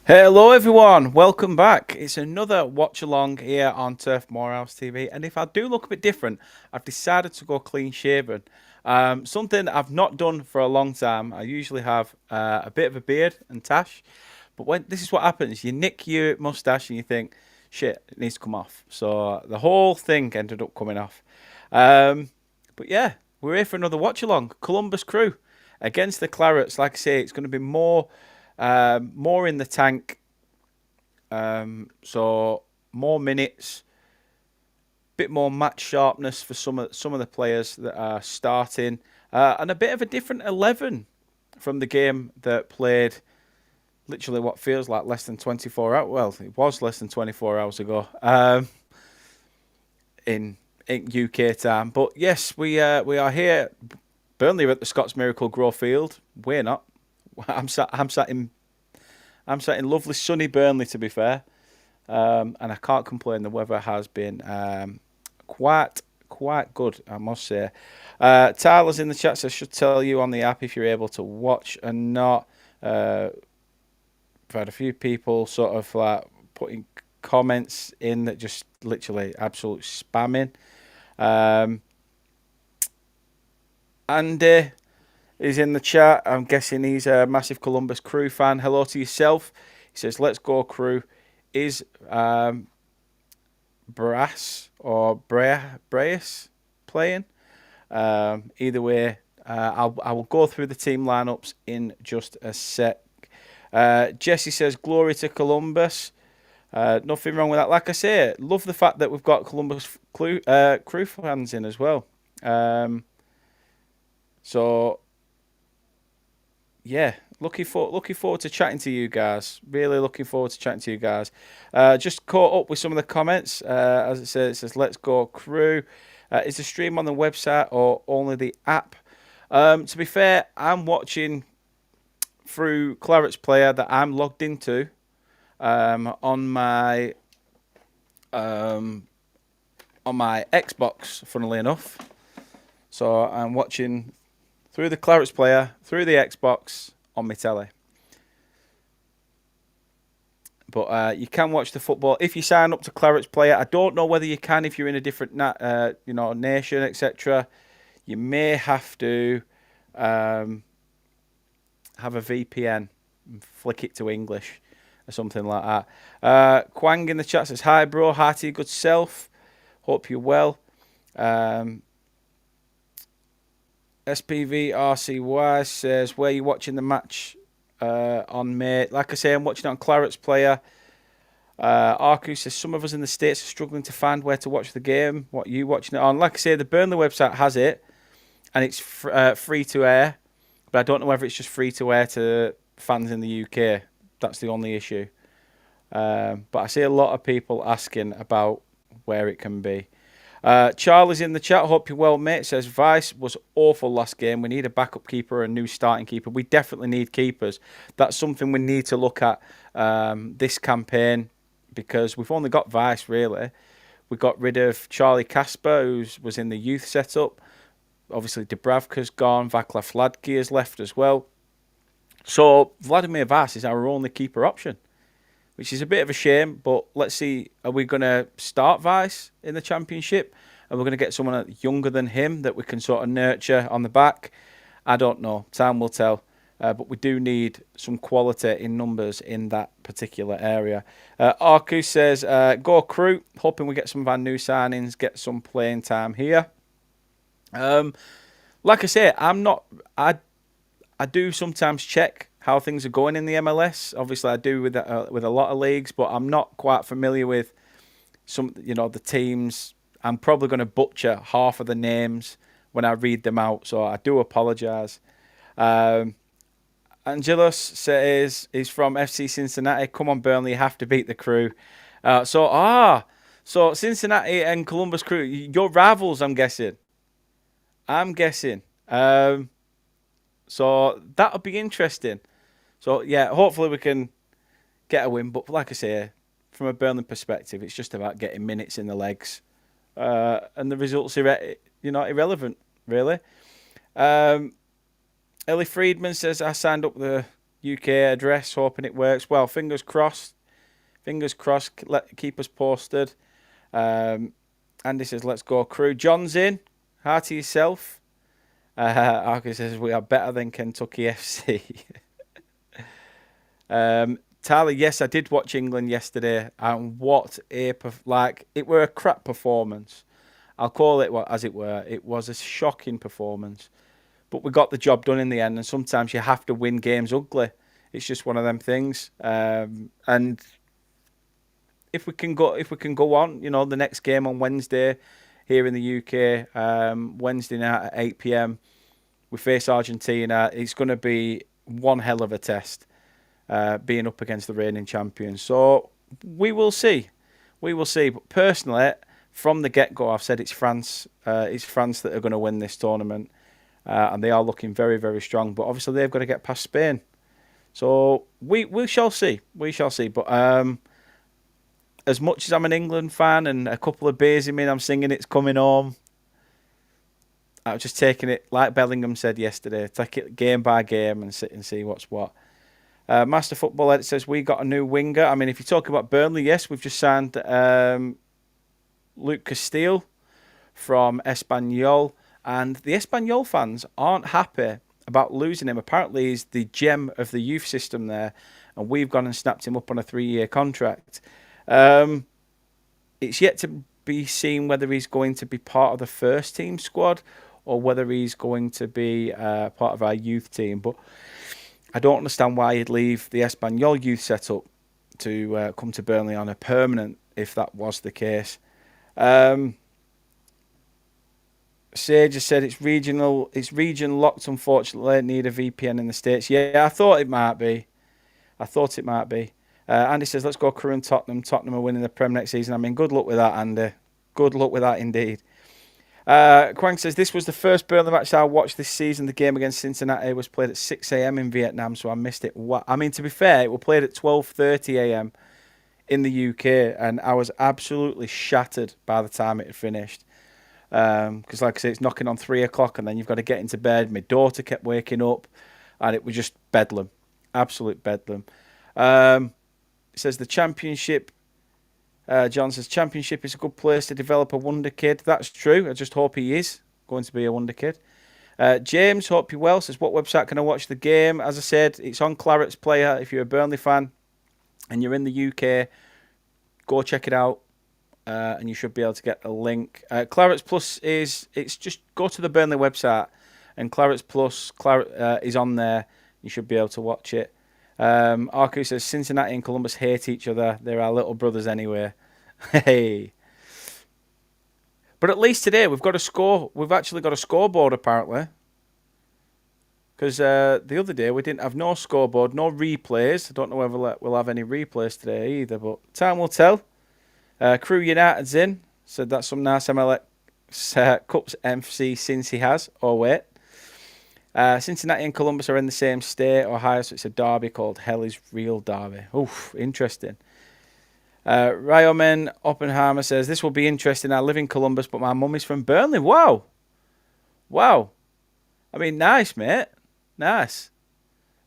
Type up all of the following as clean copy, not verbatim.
Hello everyone, welcome back. It's another watch along here on Turf Morehouse TV, and if I do look a bit different, I've decided to go clean shaven. Something I've not done for a long time. I usually have a bit of a beard and tash, but when this is what happens, you nick your mustache and you think, shit, it needs to come off. So the whole thing ended up coming off. Um, but yeah, we're here for another watch along. Columbus Crew against the Clarets. Like I say, it's going to be more in the tank. So more minutes, bit more match sharpness for some of the players that are starting, and a bit of a different 11 from the game that played literally what feels like less than 24 hours. Well, it was less than 24 hours ago in UK time. But yes, we are here. Burnley are at the Scots Miracle Grow Field. We're not. I'm sat in lovely sunny Burnley, to be fair, and I can't complain. The weather has been quite good, I must say. Tyler's in the chat, so I should tell you on the app if you're able to watch or not. I've had a few people sort of like putting comments in that just literally absolute spamming. Andy is in the chat. I'm guessing he's a massive Columbus Crew fan. Hello to yourself. He says, "Let's go Crew." Is Brass or Brace playing? Either way, I will go through the team lineups in just a sec. Jesse says, "Glory to Columbus." Nothing wrong with that. Like I say, love the fact that we've got Columbus Crew fans in as well. So yeah, looking forward to chatting to you guys. Really looking forward to chatting to you guys. Just caught up with some of the comments. As it says, "Let's go Crew." Is the stream on the website or only the app? To be fair, I'm watching through Clarets Player that I'm logged into on my Xbox. Funnily enough, so I'm watching through the Clarets Player, through the Xbox on my telly. But you can watch the football if you sign up to Clarets Player. I don't know whether you can if you're in a different nation, etc. You may have to have a VPN and flick it to English or something like that. Quang in the chat says, "Hi, bro. Hi to your good self. Hope you're well." SPVRCY says, "Where are you watching the match on, mate?" Like I say, I'm watching it on Clarets Player. Arku says, "Some of us in the States are struggling to find where to watch the game. What are you watching it on?" Like I say, the Burnley website has it, and it's free to air. But I don't know whether it's just free to air to fans in the UK. That's the only issue. But I see a lot of people asking about where it can be. Charlie's in the chat. "Hope you're well, mate." Says, "Vice was awful last game. We need a backup keeper, a new starting keeper." We definitely need keepers. That's something we need to look at this campaign because we've only got Vice, really. We got rid of Charlie Casper, who was in the youth setup. Obviously, Dubravka's gone. Vaclav Vladki has left as well. So Vladimir Vice is our only keeper option, which is a bit of a shame. But let's see, are we going to start Vice in the Championship? Are we going to get someone younger than him that we can sort of nurture on the back? I don't know. Time will tell. But we do need some quality in numbers in that particular area. Arku says, "Go Crew. Hoping we get some of our new signings, get some playing time here." Like I say, I do sometimes check how things are going in the MLS. Obviously, I do with a lot of leagues, but I'm not quite familiar with the teams. I'm probably going to butcher half of the names when I read them out, so I do apologise. Angelos says he's from FC Cincinnati. "Come on, Burnley, you have to beat the Crew." So Cincinnati and Columbus Crew, you're rivals, I'm guessing. So that'll be interesting. So yeah, hopefully we can get a win. But like I say, from a Burnley perspective, it's just about getting minutes in the legs, and the results irrelevant really. Ellie Friedman says, "I signed up the UK address, hoping it works. Well, fingers crossed. Fingers crossed. Keep us posted. Andy says, let's go, crew. John's in. Hi to yourself. Arky says, we are better than Kentucky FC. Tyler, yes, I did watch England yesterday, and what it were a crap performance. I'll call it as it were. It was a shocking performance, but we got the job done in the end. And sometimes you have to win games ugly. It's just one of them things. And if we can go on, the next game on Wednesday here in the UK, Wednesday night at 8 p.m. we face Argentina. It's going to be one hell of a test. Being up against the reigning champions. So we will see. But personally, from the get-go, I've said it's France. It's France that are going to win this tournament. And they are looking very, very strong. But obviously, they've got to get past Spain. So we shall see. We shall see. But as much as I'm an England fan and a couple of beers in me, I'm singing It's Coming Home. I'm just taking it, like Bellingham said yesterday, take it game by game and sit and see what's what. Master Football Edit says, we got a new winger. I mean, if you talk about Burnley, yes, we've just signed Luke Castile from Espanyol. And the Espanyol fans aren't happy about losing him. Apparently, he's the gem of the youth system there. And we've gone and snapped him up on a 3-year contract. It's yet to be seen whether he's going to be part of the first team squad or whether he's going to be part of our youth team. But I don't understand why he'd leave the Espanyol youth setup to come to Burnley on a permanent, if that was the case. Sage has said it's region locked, unfortunately. Need a VPN in the States. Yeah, I thought it might be. Andy says, let's go crew and Tottenham. Tottenham are winning the Prem next season. I mean, good luck with that, Andy. Good luck with that indeed. Quang says, this was the first Burnley match I watched this season. The game against Cincinnati was played at 6 a.m. in Vietnam, so I missed it. I mean, to be fair, it was played at 12:30 a.m. in the UK, and I was absolutely shattered by the time it had finished. Because, like I say, it's knocking on 3 o'clock, and then you've got to get into bed. My daughter kept waking up, and it was just bedlam. Absolute bedlam. It says the Championship... John says, Championship is a good place to develop a wonder kid. That's true. I just hope he is going to be a wonder kid. James, hope you're well, says, what website can I watch the game? As I said, it's on Clarets Player. If you're a Burnley fan and you're in the UK, go check it out. And you should be able to get a link. Clarets Plus it's just go to the Burnley website and Clarets Plus is on there. You should be able to watch it. Arku says, Cincinnati and Columbus hate each other. They're our little brothers anyway. Hey. But at least today we've got a score. We've actually got a scoreboard apparently. Because the other day we didn't have no scoreboard, no replays. I don't know whether we'll have any replays today either, but time will tell. Crew United's in. Said that's some nice MLS Cups MC since he has. Oh, wait. Cincinnati and Columbus are in the same state, Ohio, so it's a derby called Hell is Real Derby. Oof, interesting. Ryomen Oppenheimer says, this will be interesting. I live in Columbus, but my mum is from Burnley. Wow. I mean, nice, mate. Nice.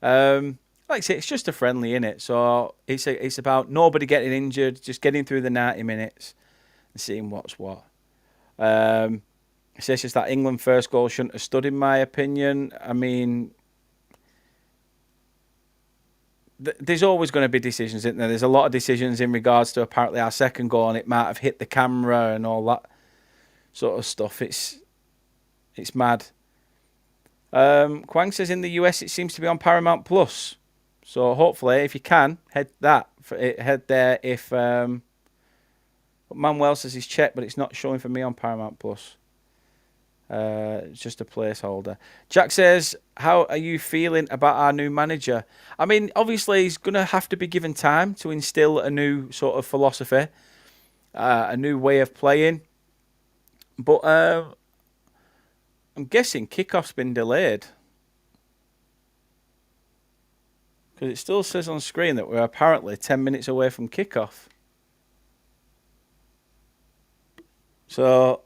Like I say, it's just a friendly, innit? So it's about nobody getting injured, just getting through the 90 minutes and seeing what's what. It says just that England first goal shouldn't have stood, in my opinion. I mean, there's always going to be decisions, isn't there? There's a lot of decisions in regards to apparently our second goal, and it might have hit the camera and all that sort of stuff. It's mad. Quang says in the US it seems to be on Paramount Plus. So hopefully, if you can, head there. If Manuel says he's checked, but it's not showing for me on Paramount Plus. It's just a placeholder. Jack says, how are you feeling about our new manager? I mean, obviously he's going to have to be given time to instill a new sort of philosophy, a new way of playing. But I'm guessing kickoff's been delayed. Because it still says on screen that we're apparently 10 minutes away from kickoff. So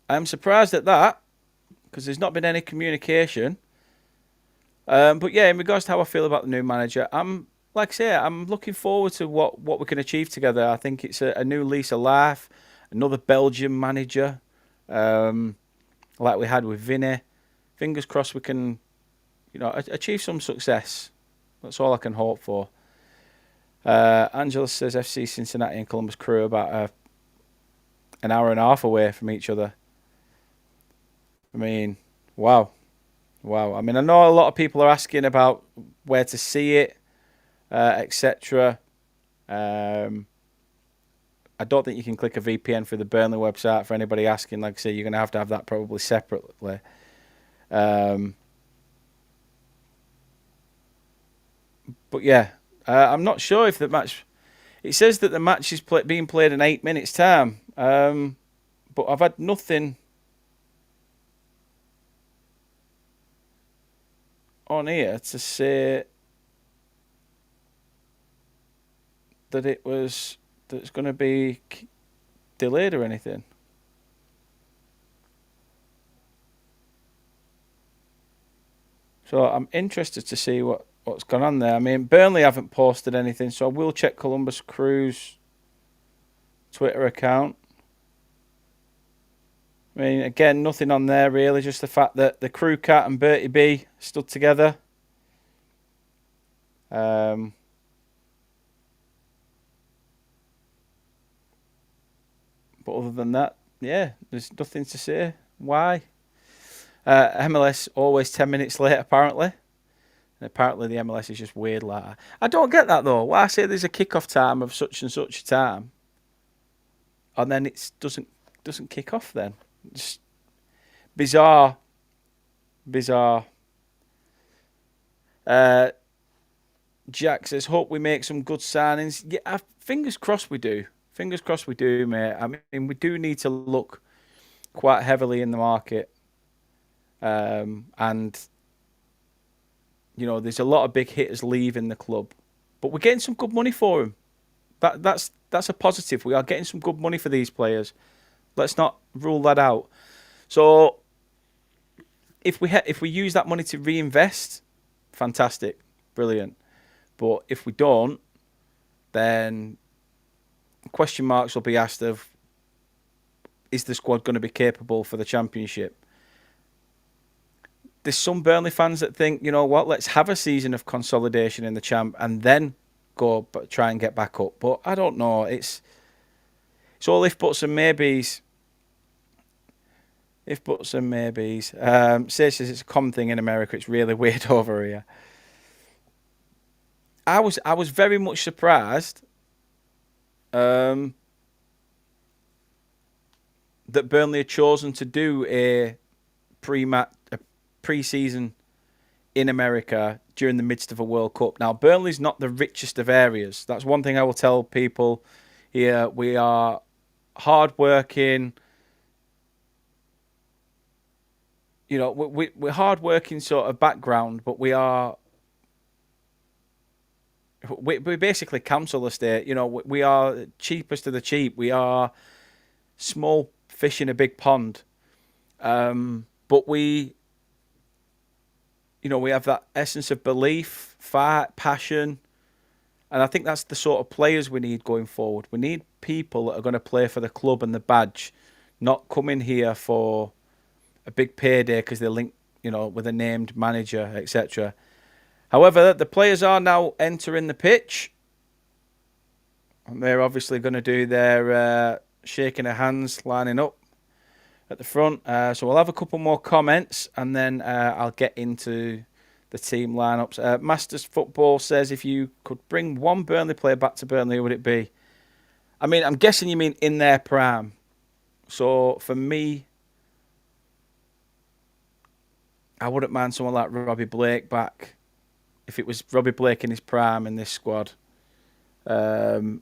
I'm surprised at that, because there's not been any communication. But yeah, in regards to how I feel about the new manager, like I say, I'm looking forward to what we can achieve together. I think it's a new lease of life, another Belgian manager, um, like we had with Vinny. Fingers crossed we can, achieve some success. That's all I can hope for. Angela says FC Cincinnati and Columbus Crew about an hour and a half away from each other. I mean, wow. Wow. I mean, I know a lot of people are asking about where to see it, etc. Um, I don't think you can click a VPN through the Burnley website for anybody asking. Like I say, you're going to have that probably separately. Um, but yeah, I'm not sure if the match. It says that the match is being played in 8 minutes' time. But I've had nothing on here to say that it's going to be delayed or anything. So I'm interested to see what's gone on there. I mean, Burnley haven't posted anything, so I will check Columbus Crew's Twitter account. I mean, again, nothing on there really, just the fact that the Crew Cat and Bertie B stood together. But other than that, yeah, there's nothing to say. Why? MLS always 10 minutes late, apparently. And apparently the MLS is just weird like that. I don't get that, though. Why say there's a kick-off time of such and such a time, and then it doesn't kick off then? Just bizarre. Bizarre. Jack says, hope we make some good signings. Yeah, fingers crossed we do. Fingers crossed we do, mate. I mean, we do need to look quite heavily in the market. And, there's a lot of big hitters leaving the club. But we're getting some good money for them. That's a positive. We are getting some good money for these players. Let's not rule that out. So, if we use that money to reinvest, fantastic, brilliant. But if we don't, then question marks will be asked of, is the squad going to be capable for the Championship? There's some Burnley fans that think, you know what, let's have a season of consolidation in the Champ and then go try and get back up. But I don't know. It's all if buts and maybes. If buts and maybes. Says it's a common thing in America. It's really weird over here. I was very much surprised that Burnley had chosen to do a pre-season in America during the midst of a World Cup. Now, Burnley's not the richest of areas. That's one thing I will tell people here. We are hard-working. We're hard-working sort of background, but we're basically council estate. We are cheapest of the cheap. We are small fish in a big pond. But we have that essence of belief, fight, passion. And I think that's the sort of players we need going forward. We need people that are going to play for the club and the badge, not come in here for a big payday because they're linked, with a named manager, etc. However, the players are now entering the pitch. And they're obviously going to do their shaking of hands, lining up at the front. So we'll have a couple more comments and then I'll get into the team lineups. Masters Football says, if you could bring one Burnley player back to Burnley, who would it be? I mean, I'm guessing you mean in their prime. So for me, I wouldn't mind someone like Robbie Blake back. If it was Robbie Blake in his prime in this squad. If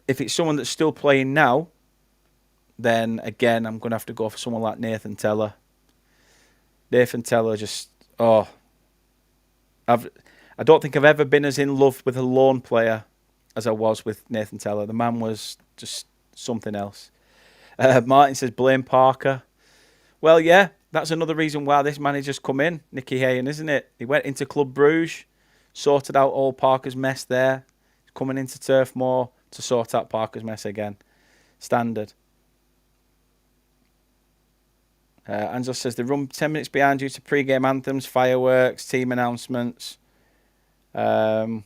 it's someone that's still playing now, then again, I'm going to have to go for someone like Nathan Teller. Nathan Teller I don't think I've ever been as in love with a lone player as I was with Nathan Teller. The man was just something else. Martin says, blame Parker. Well, yeah, That's another reason why this manager's come in, Nicky Hayen, isn't it? He went into Club Bruges, sorted out all Parker's mess there. He's coming into Turf Moor to sort out Parker's mess again. Standard. Angel says they run 10 minutes behind due to pre-game anthems, fireworks, team announcements. A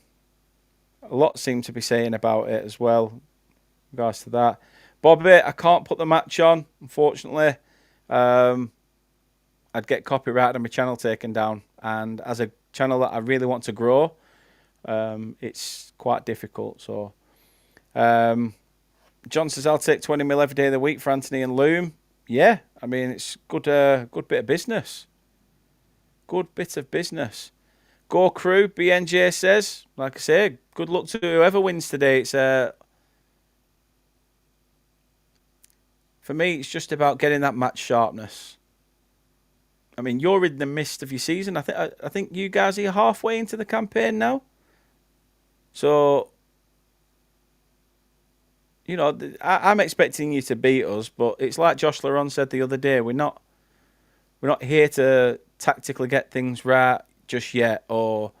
lot seem to be saying about it as well, in regards to that. Bobby, I can't put the match on, unfortunately. I'd get copyrighted and my channel taken down. And as a channel that I really want to grow, it's quite difficult. So, John says, I'll take 20 mil every day of the week for Anthony and Loom. Yeah, I mean, it's good bit of business. Good bit of business. Go Crew, BNJ says, like I say, good luck to whoever wins today. It's for me, it's just about getting that match sharpness. I mean, you're in the midst of your season. I think you guys are halfway into the campaign now. So, you know, I'm expecting you to beat us, but it's like Josh Laron said the other day. We're not here to tactically get things right just yet, or,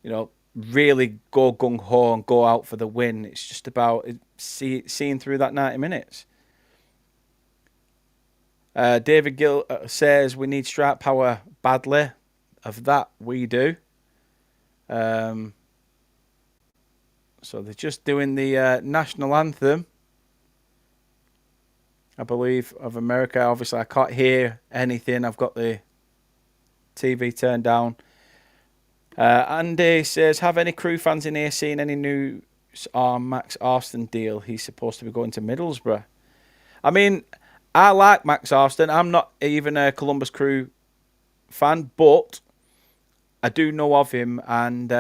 you know, really go gung ho and go out for the win. It's just about seeing through that 90 minutes. David Gill says we need strike power badly. Of that, we do. So they're just doing the national anthem, I believe, of America. Obviously, I can't hear anything. I've got the TV turned down. Andy says, have any Crew fans in here seen any news on Max Arston deal? He's supposed to be going to Middlesbrough. I mean, I like Max Arston. I'm not even a Columbus Crew fan, but I do know of him, and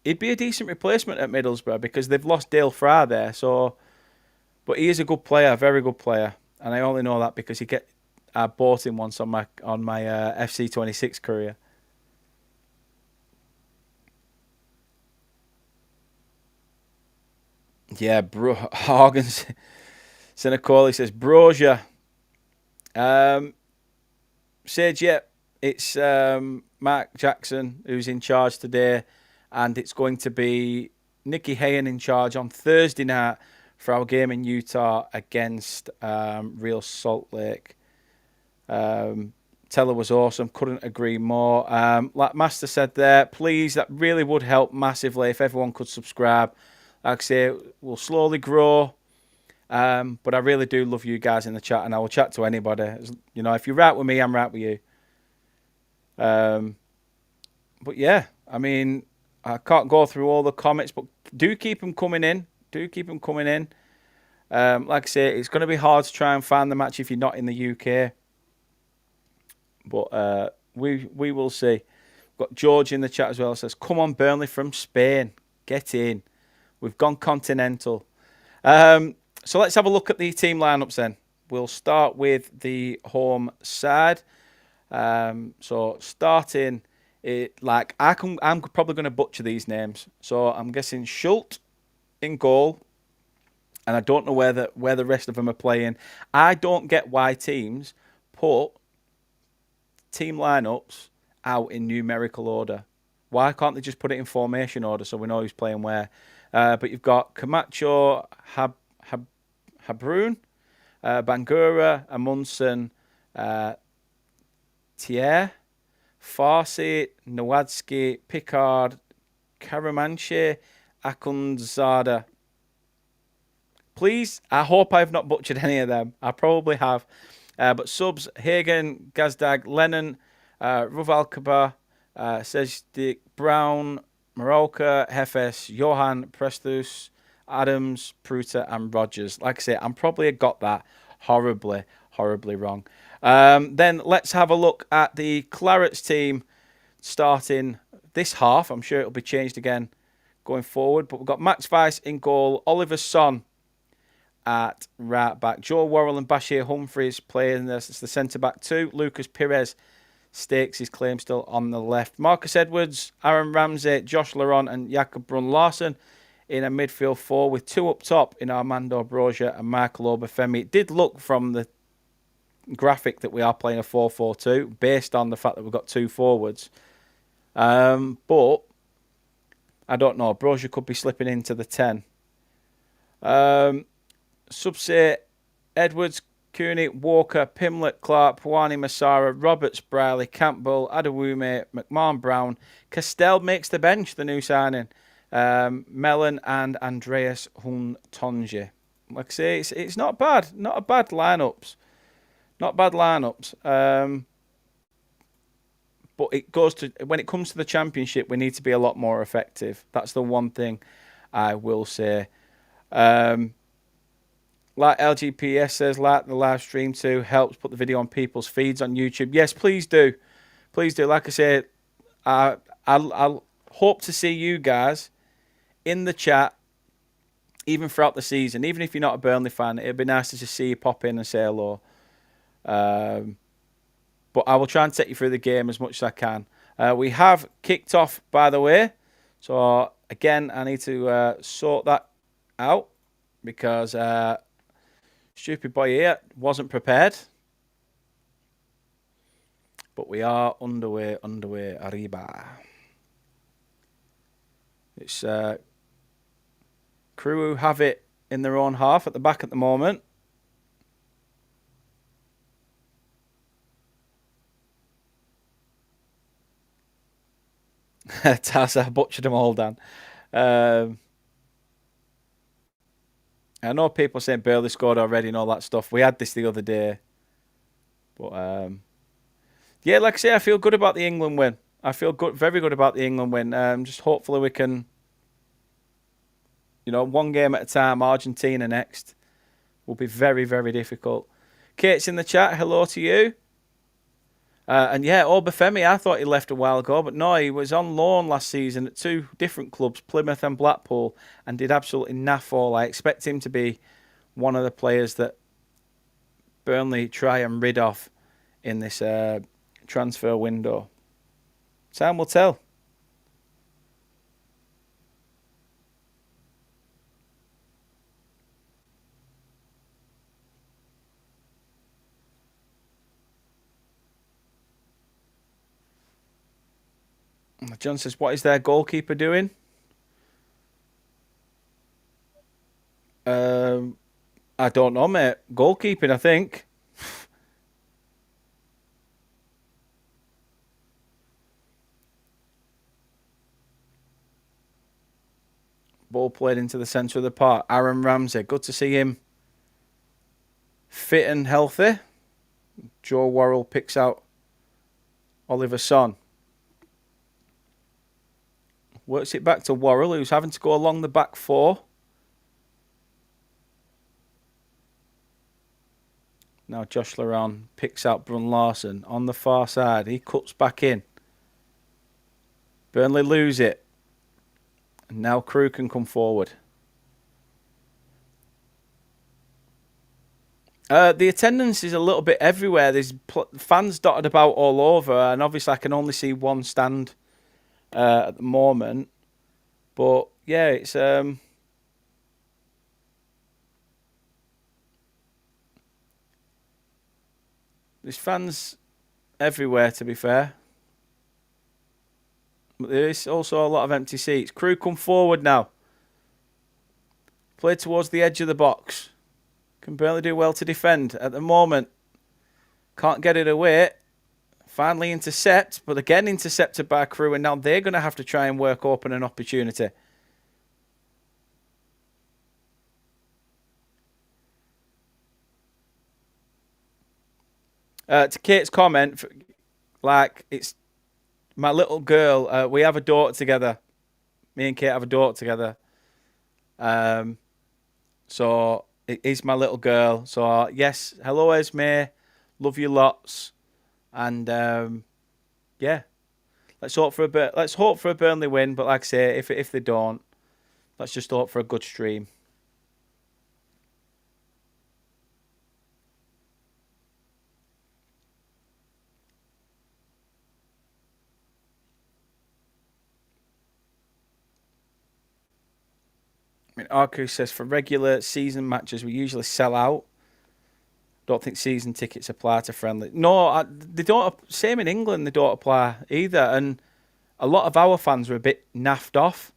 he'd be a decent replacement at Middlesbrough because they've lost Dale Fry there. So, but he is a good player, a very good player, and I only know that because I bought him once on my FC26 career. Yeah, Horgans Senecoli says Brozier. Sage, yeah, it's Mark Jackson who's in charge today, and it's going to be Nicky Hayen in charge on Thursday night for our game in Utah against Real Salt Lake. Teller was awesome, couldn't agree more. Like Master said there, please, that really would help massively if everyone could subscribe. Like I say, we'll slowly grow. But I really do love you guys in the chat, and I will chat to anybody. You know, if you're right with me, I'm right with you. But yeah, I mean, I can't go through all the comments, but do keep them coming in. Do keep them coming in. Like I say, it's going to be hard to try and find the match if you're not in the UK. But we will see. We've got George in the chat as well. It says, come on, Burnley from Spain. Get in. We've gone continental. So let's have a look at the team lineups then. We'll start with the home side. So starting it, like I'm probably going to butcher these names. So I'm guessing Schultz in goal, and I don't know where the rest of them are playing. I don't get why teams put team lineups out in numerical order. Why can't they just put it in formation order so we know who's playing where? But you've got Camacho, Habrun, Bangura, Amundsen, Thier, Farsi, Nowadski, Picard, Karamanche, Akunzada. Please, I hope I have not butchered any of them. I probably have. But subs, Hagen, Gazdag, Lennon, Ruvalkaba, Sejdik, Brown, Marolka, Hefes, Johan, Prestus, Adams, Pruta, and Rogers. Like I say, I'm probably got that horribly wrong. Then let's have a look at the Clarets team starting this half. I'm sure it'll be changed again going forward. But we've got Max Weiss in goal, Oliver Son at right back, Joe Worrell and Bashir Humphreys playing this. It's the centre back two. Lucas Perez stakes his claim still on the left. Marcus Edwards, Aaron Ramsey, Josh Laron, and Jakob Brun Larsen in a midfield four with two up top in Armando Brozier and Michael Obafemi. It did look from the graphic that we are playing a 4-4-2 based on the fact that we've got 2 forwards. But I don't know. Brozier could be slipping into the 10. Subsay, Edwards, Cooney, Walker, Pimlet, Clark, Pwani, Masara, Roberts, Brierley, Campbell, Adewume, McMahon, Brown. Castell makes the bench, the new signing. Mellon and Andreas Huntonje. Like I say, it's not bad. Not a bad lineups. Not bad lineups. But it goes to when it comes to the championship, we need to be a lot more effective. That's the one thing I will say. Like LGPS says, like the live stream too, helps put the video on people's feeds on YouTube. Yes, please do. Please do. Like I said, I'll hope to see you guys in the chat, even throughout the season. Even if you're not a Burnley fan, it'd be nice to just see you pop in and say hello. But I will try and take you through the game as much as I can. We have kicked off, by the way. So, again, I need to sort that out because stupid boy here wasn't prepared. But we are underway, arriba. It's Crew who have it in their own half at the back at the moment. Taz, I butchered them all, Dan. I know people saying Burnley scored already and all that stuff. We had this the other day. But, yeah, like I say, I feel good about the England win. I feel good, very good about the England win. Just hopefully we can, one game at a time. Argentina next will be very, very difficult. Kate's in the chat. Hello to you. And yeah, Obafemi, I thought he left a while ago, but no, he was on loan last season at 2 different clubs, Plymouth and Blackpool, and did absolutely naff all. I expect him to be one of the players that Burnley try and rid of in this transfer window. Time will tell. John says, what is their goalkeeper doing? I don't know, mate. Goalkeeping, I think. Ball played into the centre of the park. Aaron Ramsey, good to see him fit and healthy. Joe Worrell picks out Oliver Son. Works it back to Worrell, who's having to go along the back 4. Now Josh Laron picks out Brun Larson on the far side. He cuts back in. Burnley lose it. And now Crew can come forward. The attendance is a little bit everywhere. There's fans dotted about all over. And obviously I can only see one stand at the moment. But yeah, it's... there's fans everywhere, to be fair. But there is also a lot of empty seats. Crew come forward now. Play towards the edge of the box. Can barely do well to defend at the moment. Can't get it away. Finally intercept, but again intercepted by Crew, and now they're going to have to try and work open an opportunity. To Kate's comment, like, it's my little girl. We have a daughter together. Me and Kate have a daughter together. So it is my little girl. So yes, hello Esme, love you lots, and yeah, let's hope for a Burnley win. But like I say, if they don't, let's just hope for a good stream. I mean, Arku says for regular season matches we usually sell out. Don't think season tickets apply to friendly. No, they don't. Same in England, they don't apply either. And a lot of our fans are a bit naffed off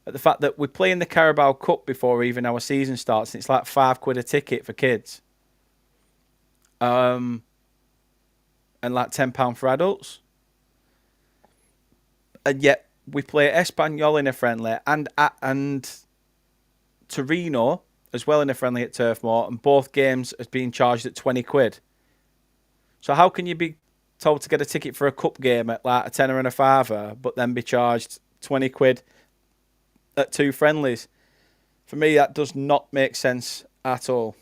at the fact that we play in the Carabao Cup before even our season starts. And it's like £5 a ticket for kids, and like £10 for adults. And yet we play Espanyol in a friendly and Torino as well in a friendly at Turf Moor, and both games are being charged at £20. So how can you be told to get a ticket for a cup game at like a tenner and a fiver, but then be charged £20 at two friendlies? For me, that does not make sense at all.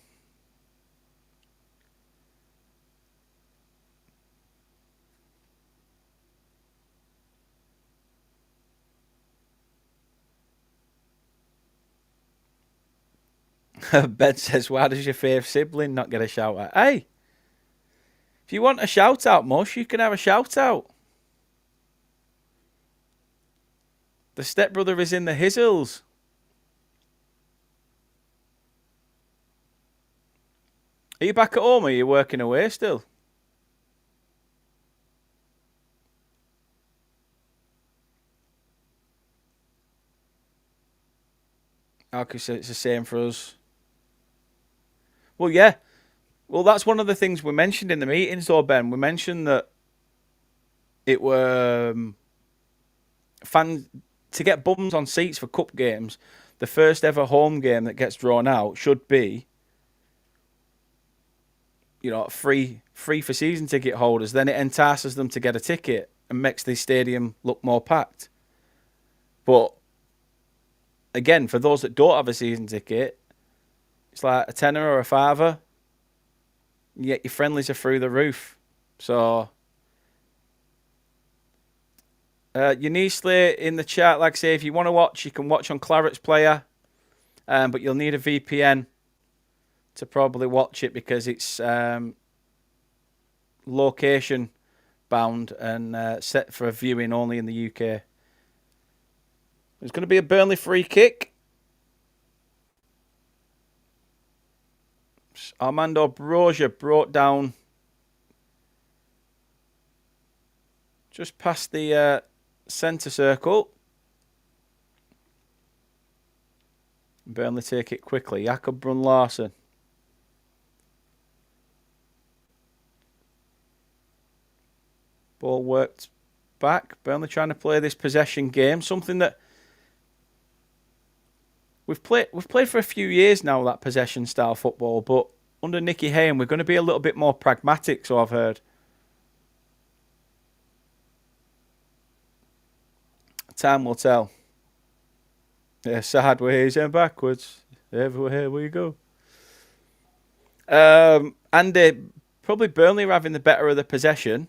Ben says, why does your fave sibling not get a shout out? Hey, if you want a shout out, Mush, you can have a shout out. The stepbrother is in the Hizzles. Are you back at home or are you working away still? Okay, so it's the same for us. Well, yeah. Well, that's one of the things we mentioned in the meetings, though, Ben. We mentioned that it were fans to get bums on seats for cup games. The first ever home game that gets drawn out should be, free for season ticket holders. Then it entices them to get a ticket and makes the stadium look more packed. But again, for those that don't have a season ticket, it's like a tenner or a fiver. Yet your friendlies are through the roof. So, Unisly in the chat, like I say, if you want to watch, you can watch on Clarets Player. But you'll need a VPN to probably watch it because it's location bound and set for a viewing only in the UK. There's going to be a Burnley free kick. Armando Broja brought down just past the centre circle. Burnley take it quickly. Jakob Brun-Larsen. Ball worked back. Burnley trying to play this possession game, something that we've played for a few years now, that possession style football, but under Nicky Hayden we're going to be a little bit more pragmatic, so I've heard. Time will tell. Yeah, sideways and backwards, everywhere we go. Andy, probably Burnley are having the better of the possession,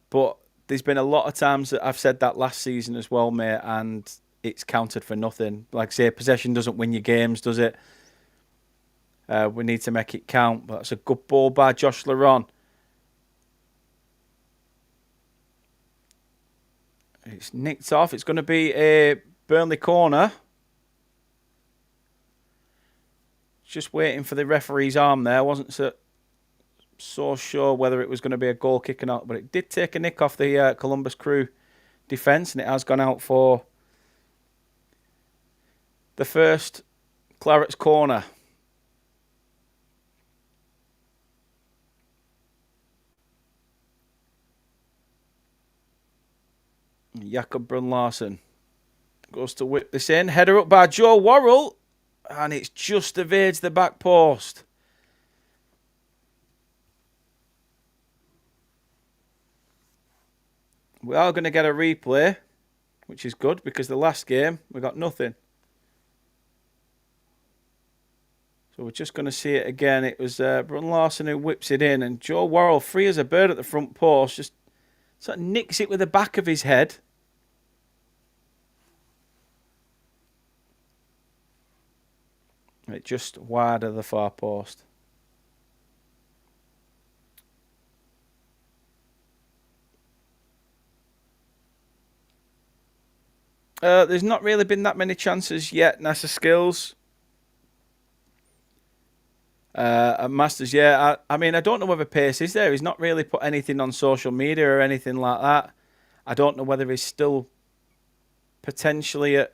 but there's been a lot of times that I've said that last season as well, mate, and it's counted for nothing. Like I say, possession doesn't win you games, does it? We need to make it count. But that's a good ball by Josh Laron. It's nicked off. It's going to be a Burnley corner. Just waiting for the referee's arm there. Wasn't so sure whether it was going to be a goal kick or not, but it did take a nick off the Columbus Crew defence, and it has gone out for the first Clarets corner. Jakob Brun-Larsen goes to whip this in. Header up by Joe Worrell, and it's just evades the back post. We are going to get a replay, which is good because the last game we got nothing. So we're just going to see it again. It was Brun-Larsen who whips it in, and Joe Worrell, free as a bird at the front post, just sort of nicks it with the back of his head. It just wide of the far post. There's not really been that many chances yet, Nasa Skills. At Masters, yeah. I mean, I don't know whether Pace is there. He's not really put anything on social media or anything like that. I don't know whether he's still potentially at.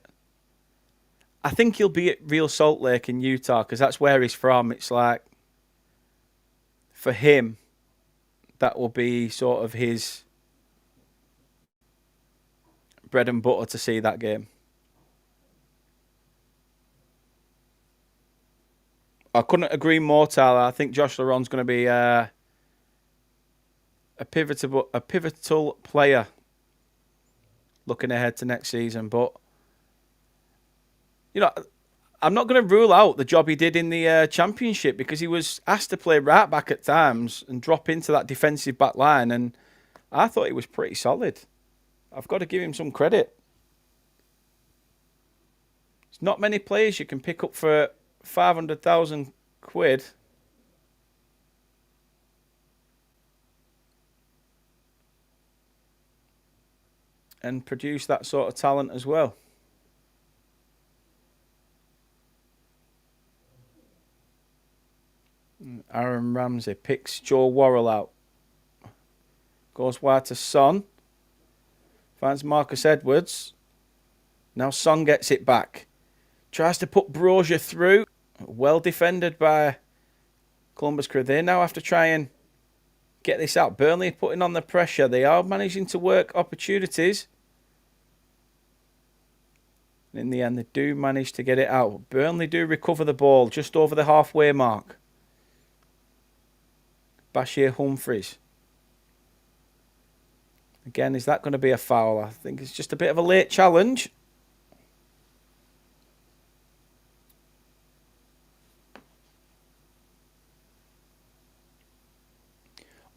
I think he'll be at Real Salt Lake in Utah because that's where he's from. It's like, for him, that will be sort of his bread and butter to see that game. I couldn't agree more, Tyler. I think Josh Laron's going to be a pivotal player looking ahead to next season. But you know, I'm not going to rule out the job he did in the championship because he was asked to play right back at times and drop into that defensive back line, and I thought he was pretty solid. I've got to give him some credit. There's not many players you can pick up for 500,000 quid and produce that sort of talent as well. Aaron Ramsey picks Joe Worrell out. Goes wide to Son. Finds Marcus Edwards. Now Son gets it back. Tries to put Brozier through. Well defended by Columbus Crew. They now have to try and get this out. Burnley putting on the pressure. They are managing to work opportunities. In the end, they do manage to get it out. Burnley do recover the ball just over the halfway mark. Bashir Humphries. Again, is that going to be a foul? I think it's just a bit of a late challenge.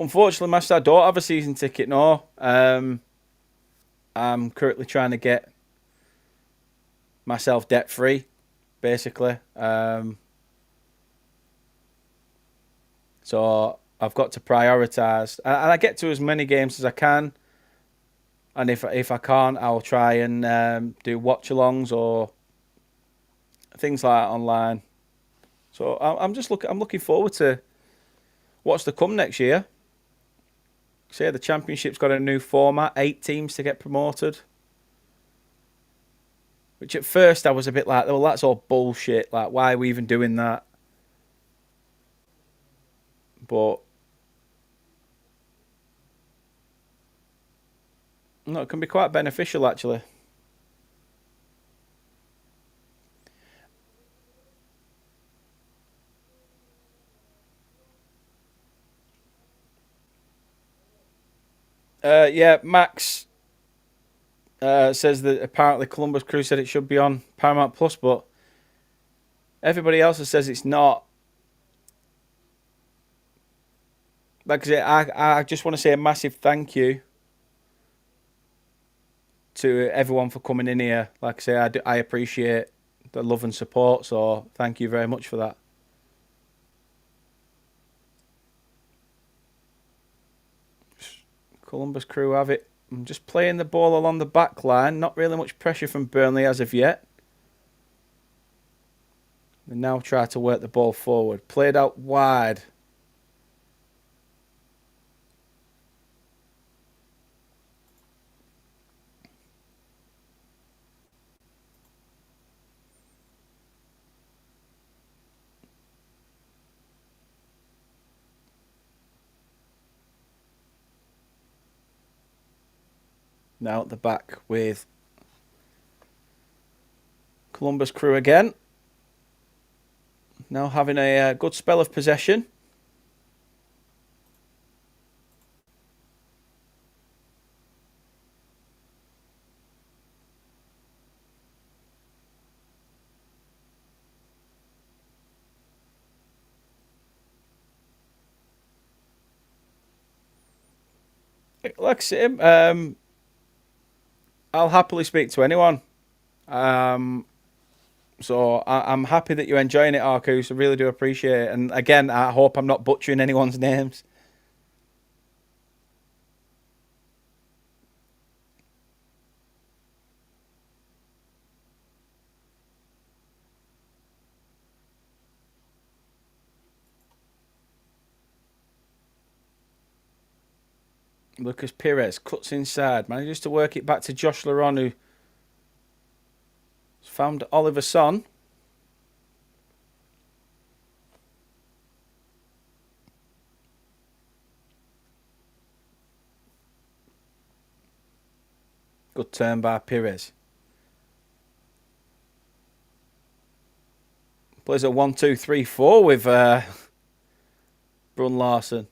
Unfortunately, Master, I don't have a season ticket, no. I'm currently trying to get myself debt-free, basically. So I've got to prioritise. And I get to as many games as I can. And if I can't, I'll try and do watch-alongs or things like that online. So I'm looking forward to what's to come next year. Say the championship's got a new format, 8 teams to get promoted. Which at first I was a bit like, well, that's all bullshit. Like, why are we even doing that? But no, it can be quite beneficial actually. Yeah, Max says that apparently Columbus Crew said it should be on Paramount Plus, but everybody else says it's not. Like I say, I just want to say a massive thank you to everyone for coming in here. Like I say, I appreciate the love and support, so thank you very much for that. Columbus Crew have it. I'm just playing the ball along the back line. Not really much pressure from Burnley as of yet. They now try to work the ball forward. Played out wide. Now at the back with Columbus Crew again. Now having a good spell of possession. Like I say, I'll happily speak to anyone. So I'm happy that you're enjoying it, Arcus. I really do appreciate it. And again, I hope I'm not butchering anyone's names. Lucas Pires cuts inside. Manages to work it back to Josh Laron, who found Oliver Son. Good turn by Pires. Plays a 1-2-3-4 with Brun Larson,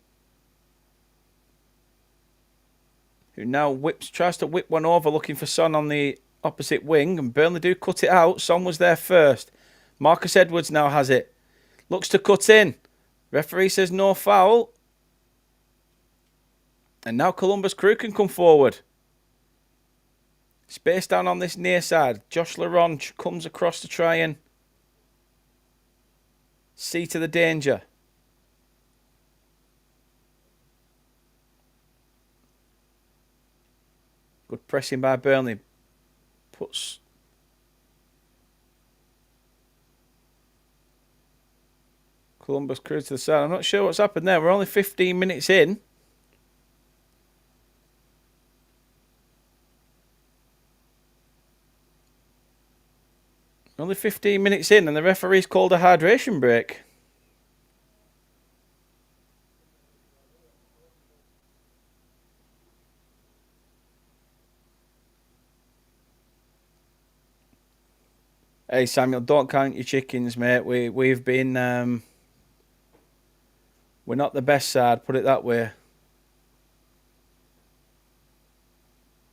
who now tries to whip one over, looking for Son on the opposite wing, and Burnley do cut it out. Son was there first. Marcus Edwards now has it. Looks to cut in. Referee says no foul. And now Columbus Crew can come forward. Space down on this near side. Josh Laron comes across to try and see to the danger. Good pressing by Burnley. Puts Columbus Crew to the side. I'm not sure what's happened there. We're only 15 minutes in. Only 15 minutes in, and the referee's called a hydration break. Hey Samuel, don't count your chickens, mate. We've been we're not the best side, put it that way.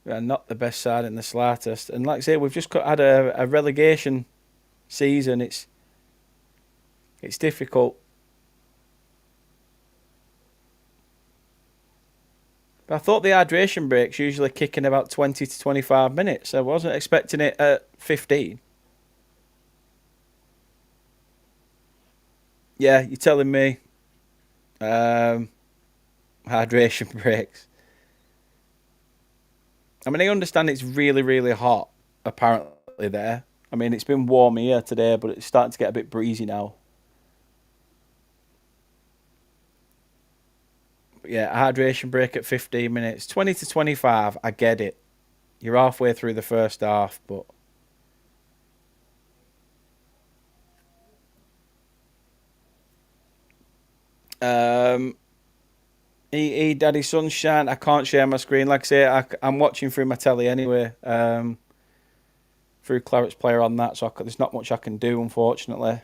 We are not the best side in the slightest. And like I say, we've just had a relegation season. It's difficult. But I thought the hydration breaks usually kick in about 20 to 25 minutes. I wasn't expecting it at 15. Yeah, you're telling me. Hydration breaks. I mean, I understand it's really, really hot, apparently, there. I mean, it's been warm here today, but it's starting to get a bit breezy now. But yeah, hydration break at 15 minutes. 20 to 25, I get it. You're halfway through the first half, but... Daddy Sunshine. I can't share my screen. Like I say, I'm watching through my telly anyway. Through Clarets player on that, so there's not much I can do, unfortunately.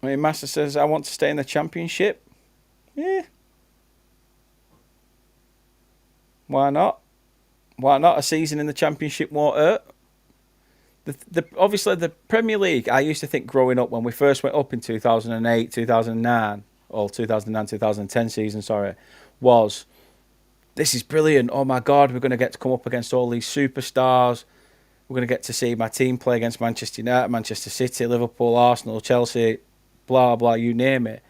I mean, Master says, I want to stay in the Championship. Yeah. Why not? Why not? A season in the Championship won't hurt. Obviously, the Premier League, I used to think growing up when we first went up in 2008, 2009, or 2009-2010 season, sorry, was, this is brilliant. Oh my God, we're going to get to come up against all these superstars. We're going to get to see my team play against Manchester United, Manchester City, Liverpool, Arsenal, Chelsea, blah, blah, you name it.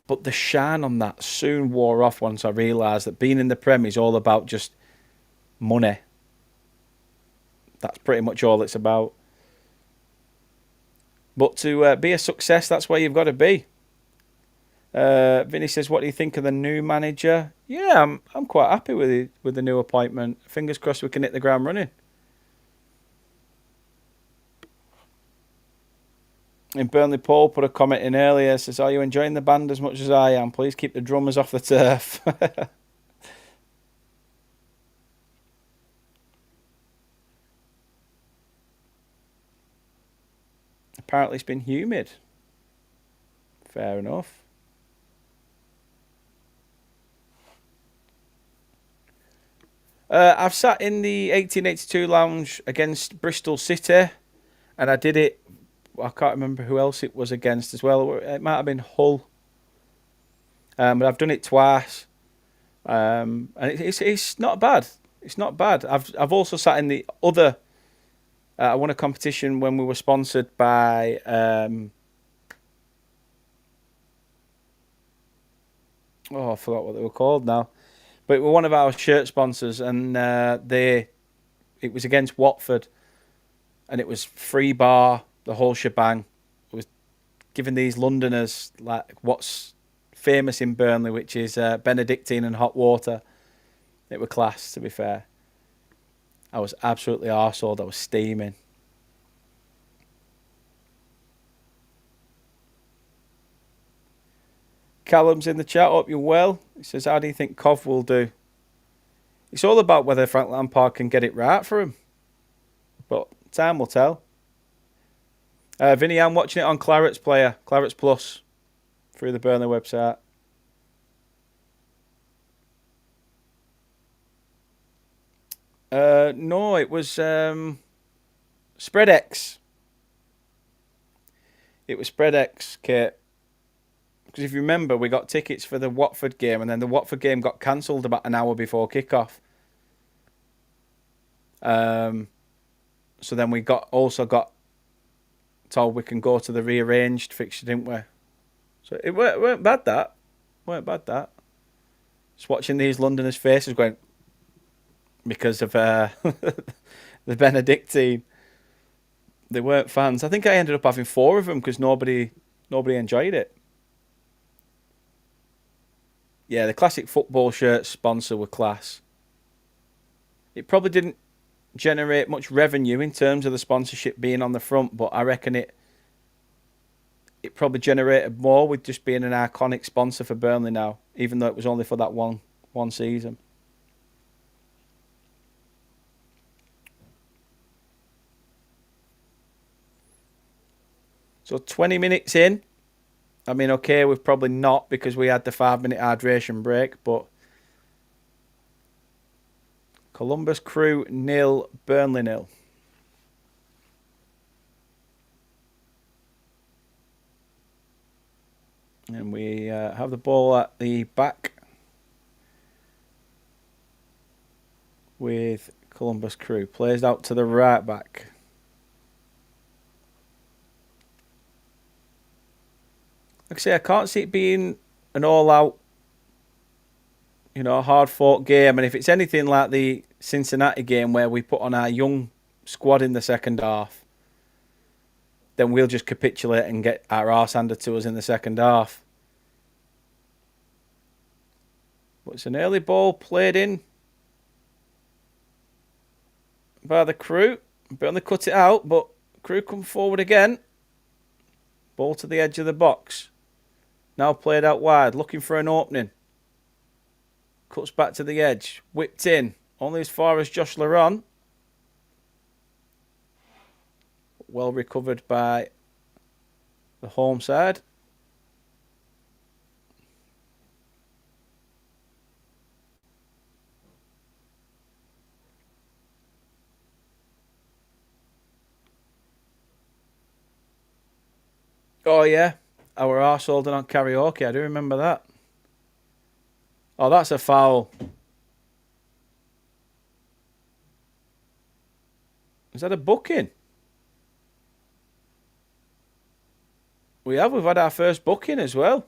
But the shine on that soon wore off once I realised that being in the Prem is all about just money. That's pretty much all it's about. But to be a success, that's where you've got to be. Vinny says, what do you think of the new manager? Yeah, I'm quite happy with the new appointment. Fingers crossed we can hit the ground running. And Burnley Paul put a comment in earlier, says, are you enjoying the band as much as I am? Please keep the drummers off the turf. Apparently it's been humid. Fair enough. I've sat in the 1882 lounge against Bristol City, and I did it. I can't remember who else it was against as well. It might have been Hull. But I've done it twice, and it's not bad. It's not bad. I've also sat in the other. I won a competition when we were sponsored by I forgot what they were called now, but it were one of our shirt sponsors, and it was against Watford, and it was free bar, the whole shebang. It was giving these Londoners like what's famous in Burnley, which is Benedictine and hot water. It were class, to be fair. I was absolutely arseholed. I was steaming. Callum's in the chat. Hope you're well. He says, how do you think Cov will do? It's all about whether Frank Lampard can get it right for him. But time will tell. Vinny, I'm watching it on Clarets Player, Clarets Plus, through the Burnley website. No, it was SpreadX. It was SpreadX, Kate. Because if you remember, we got tickets for the Watford game, and then the Watford game got cancelled about an hour before kickoff. So then we also got told we can go to the rearranged fixture, didn't we? So it weren't bad, that. Just watching these Londoners' faces going, because of the Benedictine. They weren't fans. I think I ended up having 4 of them because nobody enjoyed it. Yeah, the classic football shirt sponsor were class. It probably didn't generate much revenue in terms of the sponsorship being on the front, but I reckon it probably generated more with just being an iconic sponsor for Burnley now, even though it was only for that one season. So 20 minutes in. I mean, okay, we've probably not because we had the 5-minute hydration break, but Columbus Crew 0, Burnley 0. And we have the ball at the back with Columbus Crew. Plays out to the right back. Like I say, I can't see it being an all-out, hard-fought game. And if it's anything like the Cincinnati game where we put on our young squad in the second half, then we'll just capitulate and get our arse handed to us in the second half. But it's an early ball played in by the Crew. Burnley cut it out, but Crew come forward again. Ball to the edge of the box. Now played out wide, looking for an opening. Cuts back to the edge. Whipped in. Only as far as Josh Laron. Well recovered by the home side. Oh, yeah. Our arse holding on karaoke. I do remember that. Oh, that's a foul. Is that a booking? We've had our first booking as well.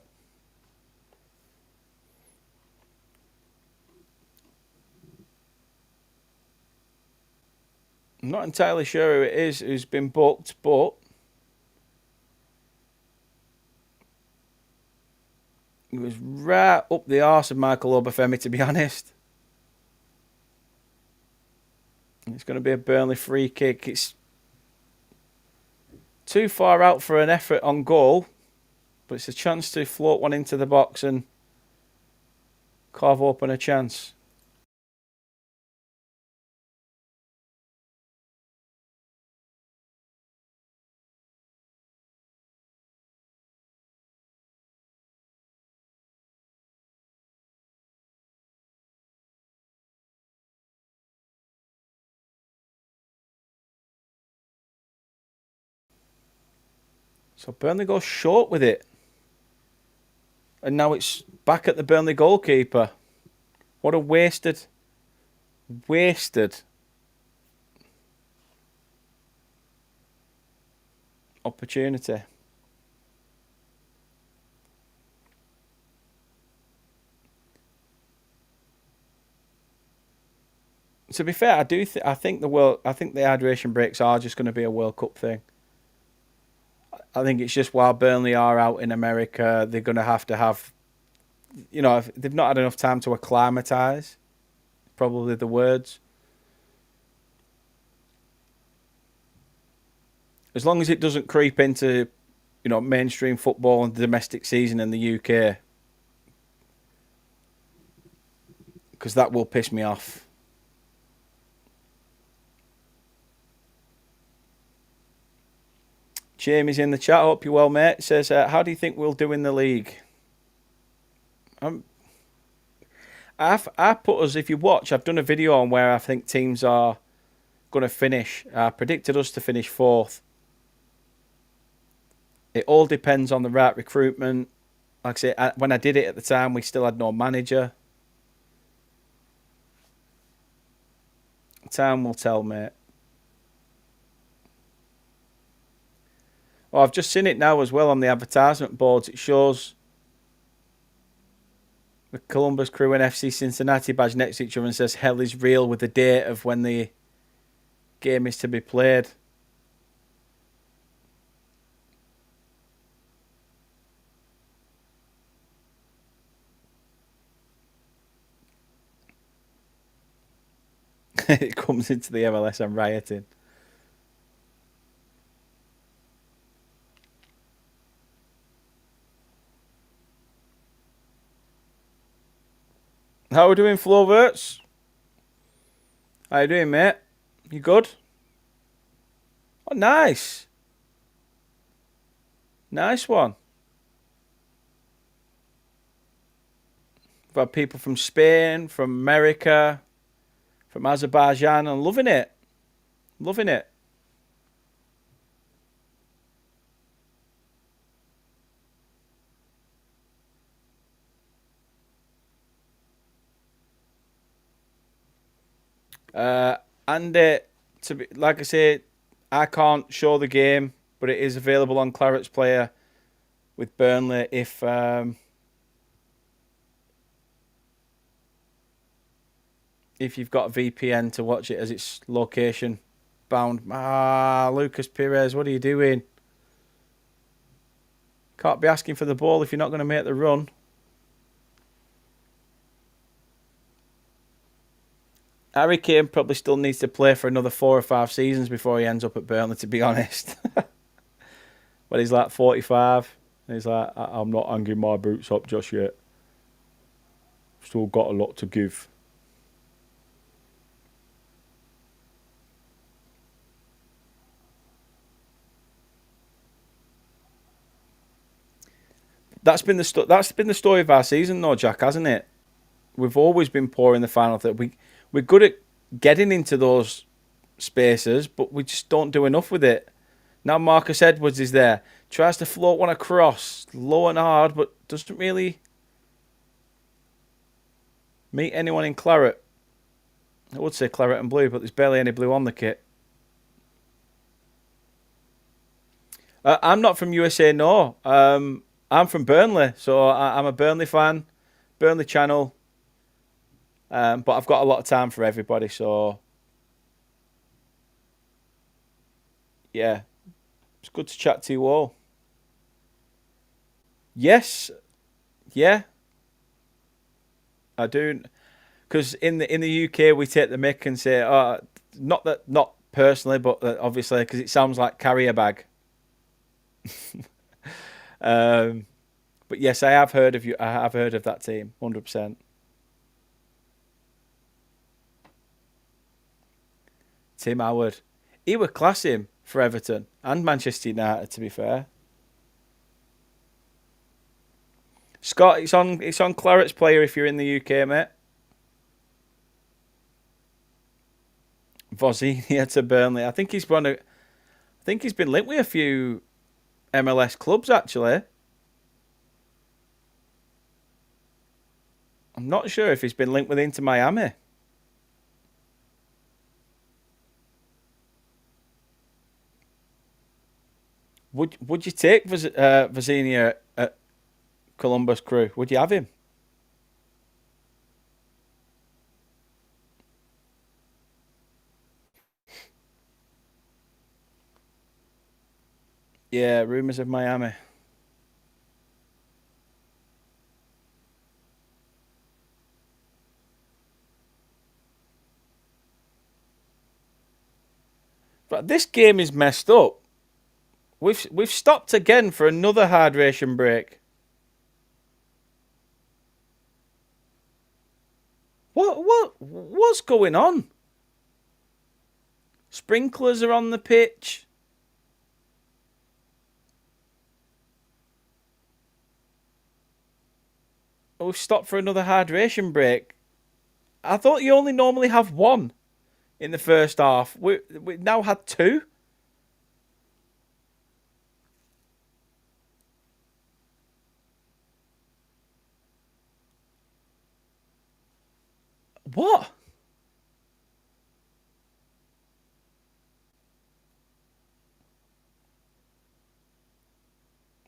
I'm not entirely sure who it is who's been booked, but it was right up the arse of Michael Obafemi, to be honest. It's going to be a Burnley free kick. It's too far out for an effort on goal, but it's a chance to float one into the box and carve open a chance. So Burnley goes short with it. And now it's back at the Burnley goalkeeper. What a wasted opportunity. To be fair, I think the hydration breaks are just going to be a World Cup thing. I think it's just while Burnley are out in America, they're going to have, if they've not had enough time to acclimatise, probably the words. As long as it doesn't creep into, mainstream football and the domestic season in the UK, because that will piss me off. Jamie's in the chat. Hope you're well, mate. Says, how do you think we'll do in the league? I put us, if you watch, I've done a video on where I think teams are going to finish. I predicted us to finish fourth. It all depends on the right recruitment. Like I say, when I did it at the time, we still had no manager. Time will tell, mate. Oh, I've just seen it now as well on the advertisement boards. It shows the Columbus Crew and FC Cincinnati badge next to each other and says hell is real with the date of when the game is to be played. It comes into the MLS, I'm rioting. How are we doing, Floverts? How you doing, mate? You good? Oh, nice. Nice one. We've had people from Spain, from America, from Azerbaijan, and loving it. Loving it. And to be like I say, I can't show the game, but it is available on Clarets Player with Burnley if you've got a VPN to watch it as it's location bound. Lucas Perez, what are you doing? Can't be asking for the ball if you're not going to make the run. Harry Kane probably still needs to play for another 4 or 5 seasons before he ends up at Burnley, to be honest. But he's like 45. And he's like, I'm not hanging my boots up just yet. Still got a lot to give. That's been the story of our season, though, Jack, hasn't it? We've always been poor in the final third. We're good at getting into those spaces, but we just don't do enough with it. Now Marcus Edwards is there, tries to float one across, low and hard, but doesn't really meet anyone in claret. I would say claret and blue, but there's barely any blue on the kit. I'm not from USA, no. I'm from Burnley, so I'm a Burnley fan, Burnley channel. But I've got a lot of time for everybody, so yeah, it's good to chat to you all. Yes, yeah, I do. Because in the UK we take the mick and say, not personally, but obviously because it sounds like carrier bag. But yes, I have heard of you. I have heard of that team, 100%. Tim Howard, he were class him for Everton and Manchester United. To be fair, Scott, it's on Clarets Player if you're in the UK, mate. Vozinia to Burnley. I think he's been linked with a few MLS clubs actually. I'm not sure if he's been linked with Inter Miami. Would you take Vozinia at Columbus Crew? Would you have him? Yeah, rumours of Miami. But this game is messed up. We've stopped again for another hydration break. What's going on? Sprinklers are on the pitch. We've stopped for another hydration break. I thought you only normally have one in the first half. We now had two. What?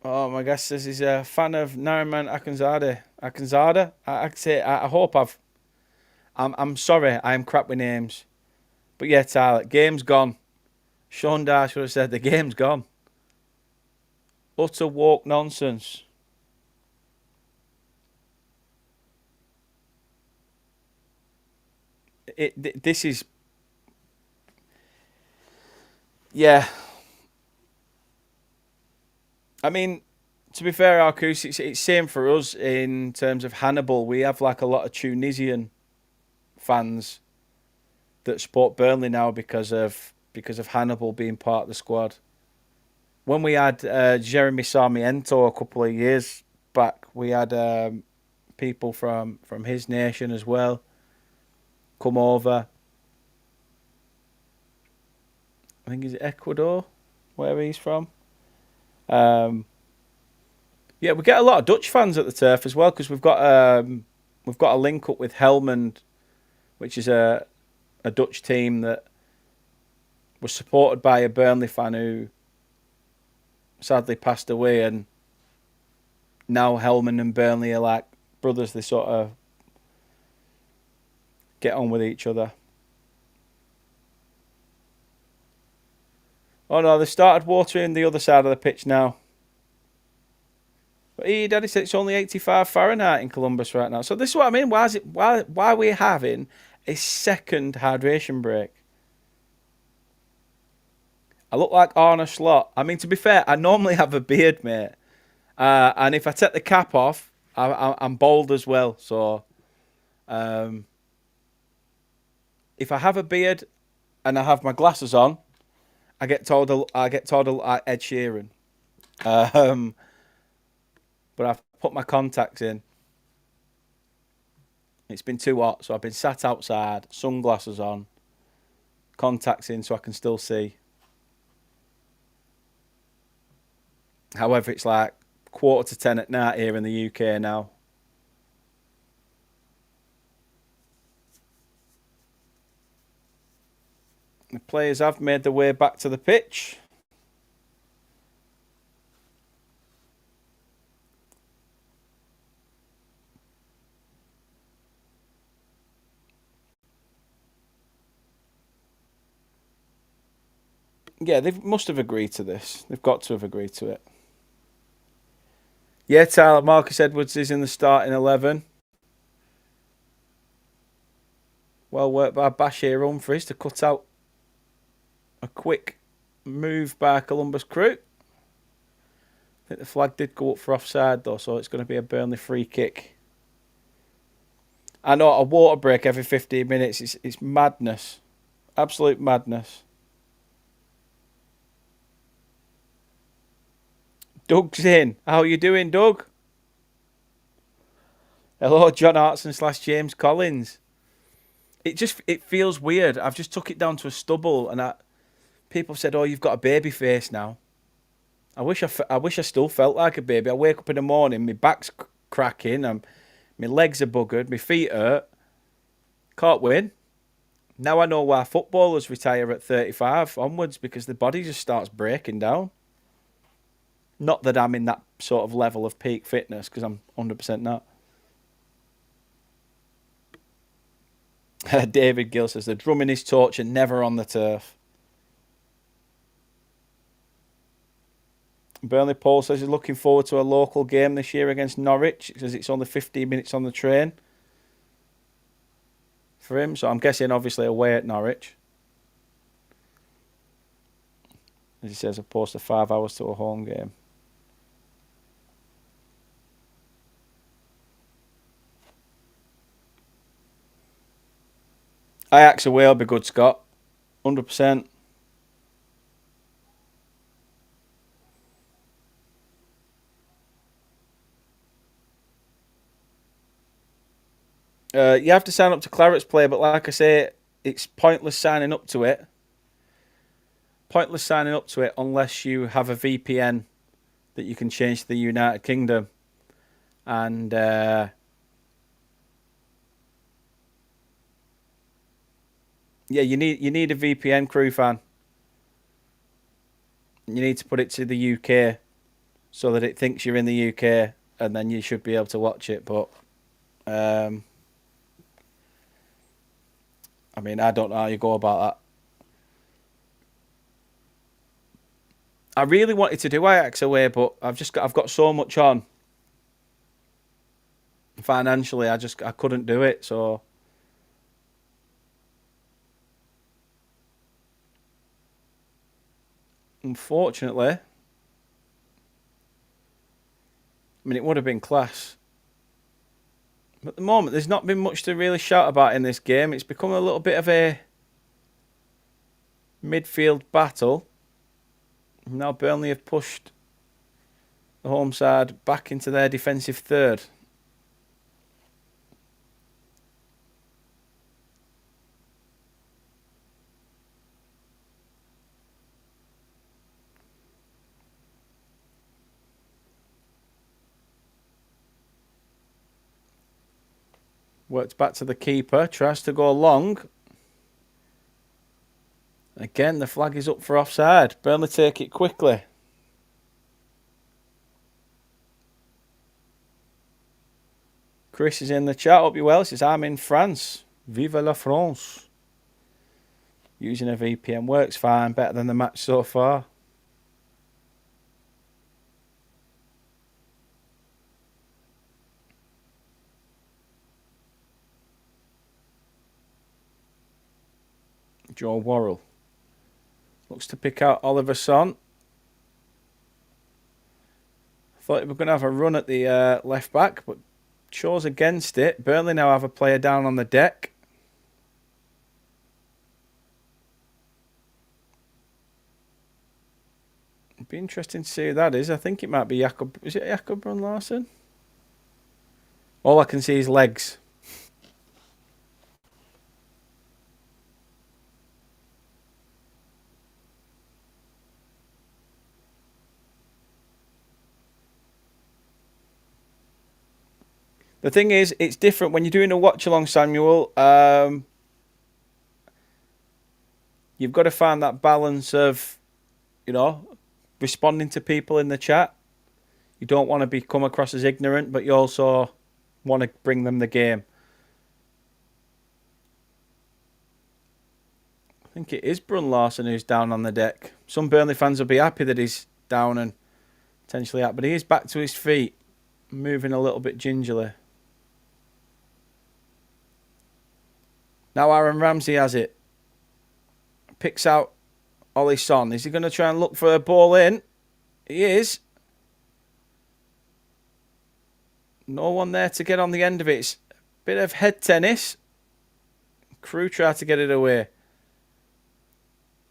Oh my gosh, this is a fan of Nariman Akanzade. Akanzada? I hope I'm sorry, I am crap with names. But yeah, Tyler, game's gone. Sean Dash would have said the game's gone. Utter woke nonsense. This is, yeah. I mean, to be fair, Arcus, it's same for us in terms of Hannibal. We have like a lot of Tunisian fans that support Burnley now because of Hannibal being part of the squad. When we had Jeremy Sarmiento a couple of years back, we had people from his nation as well come over. I think he's Ecuador, where he's from. Um, yeah, we get a lot of Dutch fans at the turf as well because we've got a link up with Helmond, which is a Dutch team that was supported by a Burnley fan who sadly passed away, and now Helmond and Burnley are like brothers. They sort of get on with each other. Oh no, they started watering the other side of the pitch now. But Daddy said it's only 85 Fahrenheit in Columbus right now. So this is what I mean. Why are we having a second hydration break? I look like Arne Slot. I mean, to be fair, I normally have a beard, mate. And if I take the cap off, I'm bald as well. So um, if I have a beard and I have my glasses on, I get told like Ed Sheeran. Um, but I've put my contacts in. It's been too hot, so I've been sat outside, sunglasses on, contacts in so I can still see. However, it's like 9:45 at night here in the UK now. The players have made their way back to the pitch. Yeah, they must have agreed to this. They've got to have agreed to it. Yeah, Tyler, Marcus Edwards is in the starting 11. Well worked by Bashir Humphries to cut out a quick move by Columbus Crew. I think the flag did go up for offside though, so it's going to be a Burnley free kick. I know a water break every 15 minutes. It's madness. Absolute madness. Doug's in. How are you doing, Doug? Hello, John Hartson / James Collins. It feels weird. I've just took it down to a stubble, and people said, "Oh, you've got a baby face now." I wish I still felt like a baby. I wake up in the morning, my back's cracking, my legs are buggered, my feet hurt. Can't win. Now I know why footballers retire at 35 onwards because the body just starts breaking down. Not that I'm in that sort of level of peak fitness because I'm 100% not. David Gill says the drumming is torture, never on the turf. Burnley Paul says he's looking forward to a local game this year against Norwich. He says it's only 15 minutes on the train for him. So I'm guessing obviously away at Norwich. As he says, opposed to 5 hours to a home game. Ajax away will be good, Scott. 100%. You have to sign up to Clarets Play, but like I say, it's pointless signing up to it. Pointless signing up to it unless you have a VPN that you can change to the United Kingdom. And yeah, you need a VPN, crew fan. You need to put it to the UK so that it thinks you're in the UK, and then you should be able to watch it. But I mean, I don't know how you go about that. I really wanted to do Ajax away, but I've got so much on financially. I couldn't do it. So unfortunately, I mean, it would have been class. But at the moment, there's not been much to really shout about in this game. It's become a little bit of a midfield battle. Now Burnley have pushed the home side back into their defensive third. Works back to the keeper, tries to go long. Again, the flag is up for offside. Burnley take it quickly. Chris is in the chat. Hope you're well. He says, I'm in France. Vive la France. Using a VPN works fine. Better than the match so far. Joe Worrell looks to pick out Oliver Son. Thought we were going to have a run at the left back, but chose against it. Burnley now have a player down on the deck. It'd be interesting to see who that is. I think it might be Jakob. Is it Jakob Brun-Larsen? All I can see is legs. The thing is, it's different when you're doing a watch along, Samuel. You've got to find that balance of, responding to people in the chat. You don't want to come across as ignorant, but you also want to bring them the game. I think it is Brun-Larsen who's down on the deck. Some Burnley fans will be happy that he's down and potentially out, but he is back to his feet, moving a little bit gingerly. Now Aaron Ramsey has it. Picks out Ollie Son. Is he going to try and look for a ball in? He is. No one there to get on the end of it. It's a bit of head tennis. Crew try to get it away.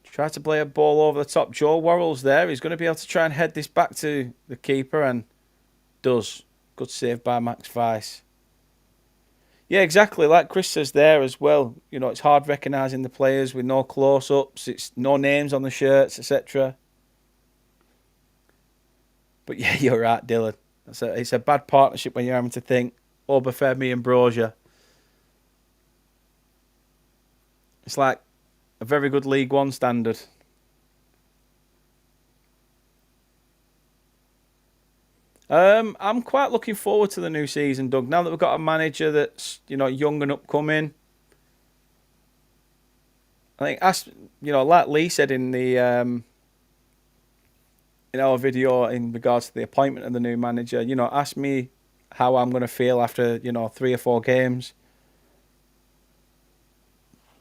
Try to play a ball over the top. Joe Worrell's there. He's going to be able to try and head this back to the keeper and does. Good save by Max Weiss. Yeah, exactly. Like Chris says there as well. It's hard recognising the players with no close-ups. It's no names on the shirts, etc. But yeah, you're right, Dylan. It's a bad partnership when you're having to think Obafemi and Brozier. It's like a very good League One standard. I'm quite looking forward to the new season, Doug. Now that we've got a manager that's young and upcoming, I think like Lee said in the in our video in regards to the appointment of the new manager. Ask me how I'm going to feel after 3 or 4 games,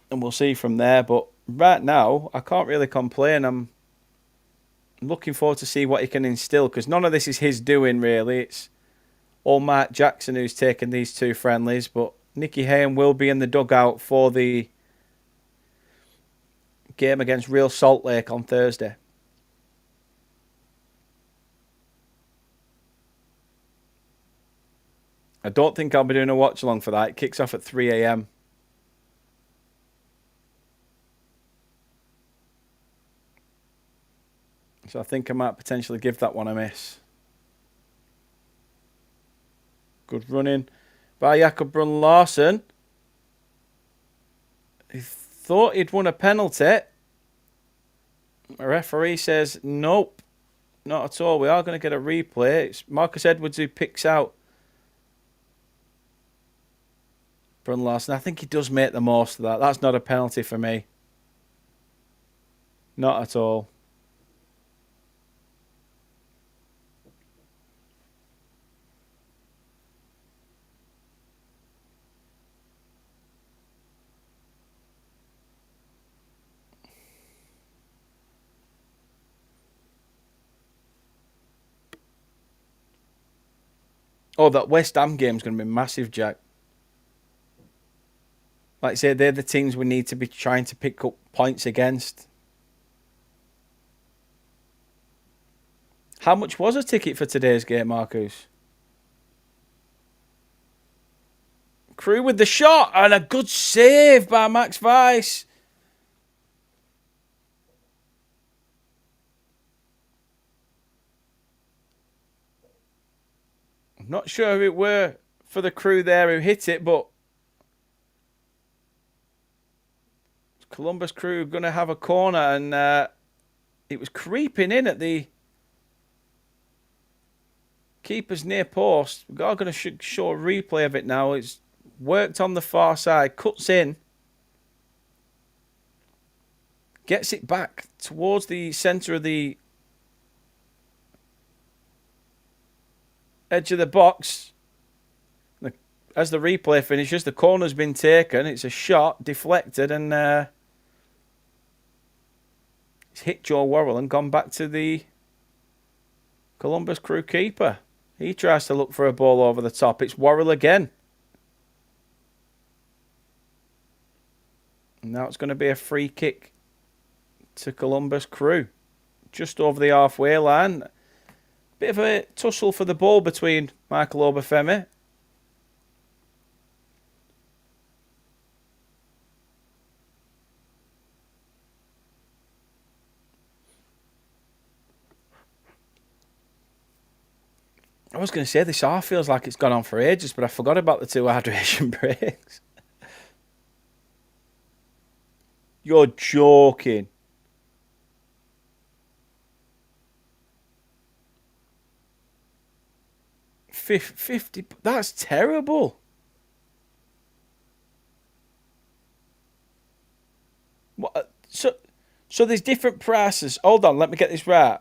and we'll see from there. But right now, I can't really complain. I'm looking forward to see what he can instill, because none of this is his doing, really. It's all Mark Jackson who's taken these 2 friendlies, but Nicky Hayne will be in the dugout for the game against Real Salt Lake on Thursday. I don't think I'll be doing a watch along for that. It kicks off at 3 a.m. So I think I might potentially give that one a miss. Good running by Jakob Brun-Larsen. He thought he'd won a penalty. The referee says, nope, not at all. We are going to get a replay. It's Marcus Edwards who picks out Brun-Larsen. I think he does make the most of that. That's not a penalty for me. Not at all. Oh, that West Ham game's going to be massive, Jack. Like I say, they're the teams we need to be trying to pick up points against. How much was a ticket for today's game, Marcus? Crew with the shot, and a good save by Max Weiss. I'm not sure who it were for the Crew there who hit it, but Columbus Crew going to have a corner, and it was creeping in at the keeper's near post. We're going to show a replay of it now. It's worked on the far side, cuts in, gets it back towards the centre of the edge of the box. As the replay finishes, the corner's been taken. It's a shot, deflected, and it's hit Joe Worrell and gone back to the Columbus Crew keeper. He tries to look for a ball over the top. It's Worrell again. And now it's going to be a free kick to Columbus Crew. Just over the halfway line. Bit of a tussle for the ball between Michael Obafemi. I was going to say, this half feels like it's gone on for ages, but I forgot about the 2 hydration breaks. You're joking. 50, that's terrible. What? So there's different prices. Hold on, let me get this right.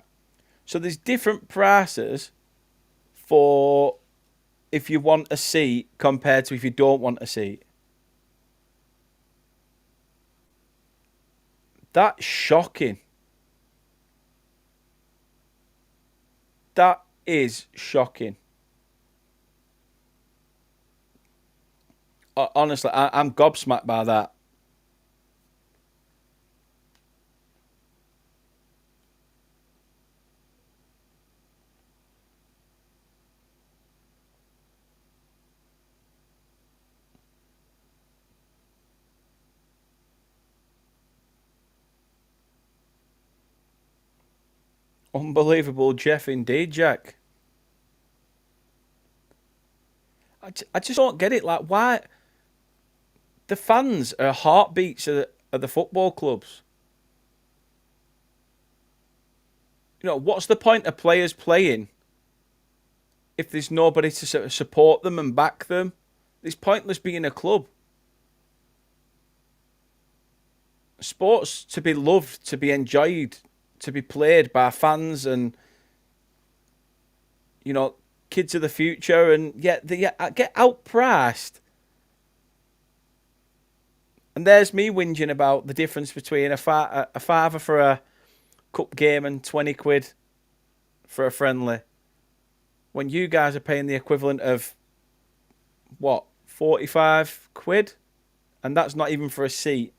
So there's different prices for if you want a seat compared to if you don't want a seat. That's shocking. That is shocking. Honestly, I'm gobsmacked by that. Unbelievable, Jeff, indeed, Jack. I just don't get it. Like, why? The fans are heartbeats of the football clubs. You know, what's the point of players playing if there's nobody to sort of support them and back them? It's pointless being a club. Sports to be loved, to be enjoyed, to be played by fans and you know, kids of the future, and yet they get outpriced. And there's me whinging about the difference between a fiver for a cup game and 20 quid for a friendly. When you guys are paying the equivalent of, what, 45 quid? And that's not even for a seat.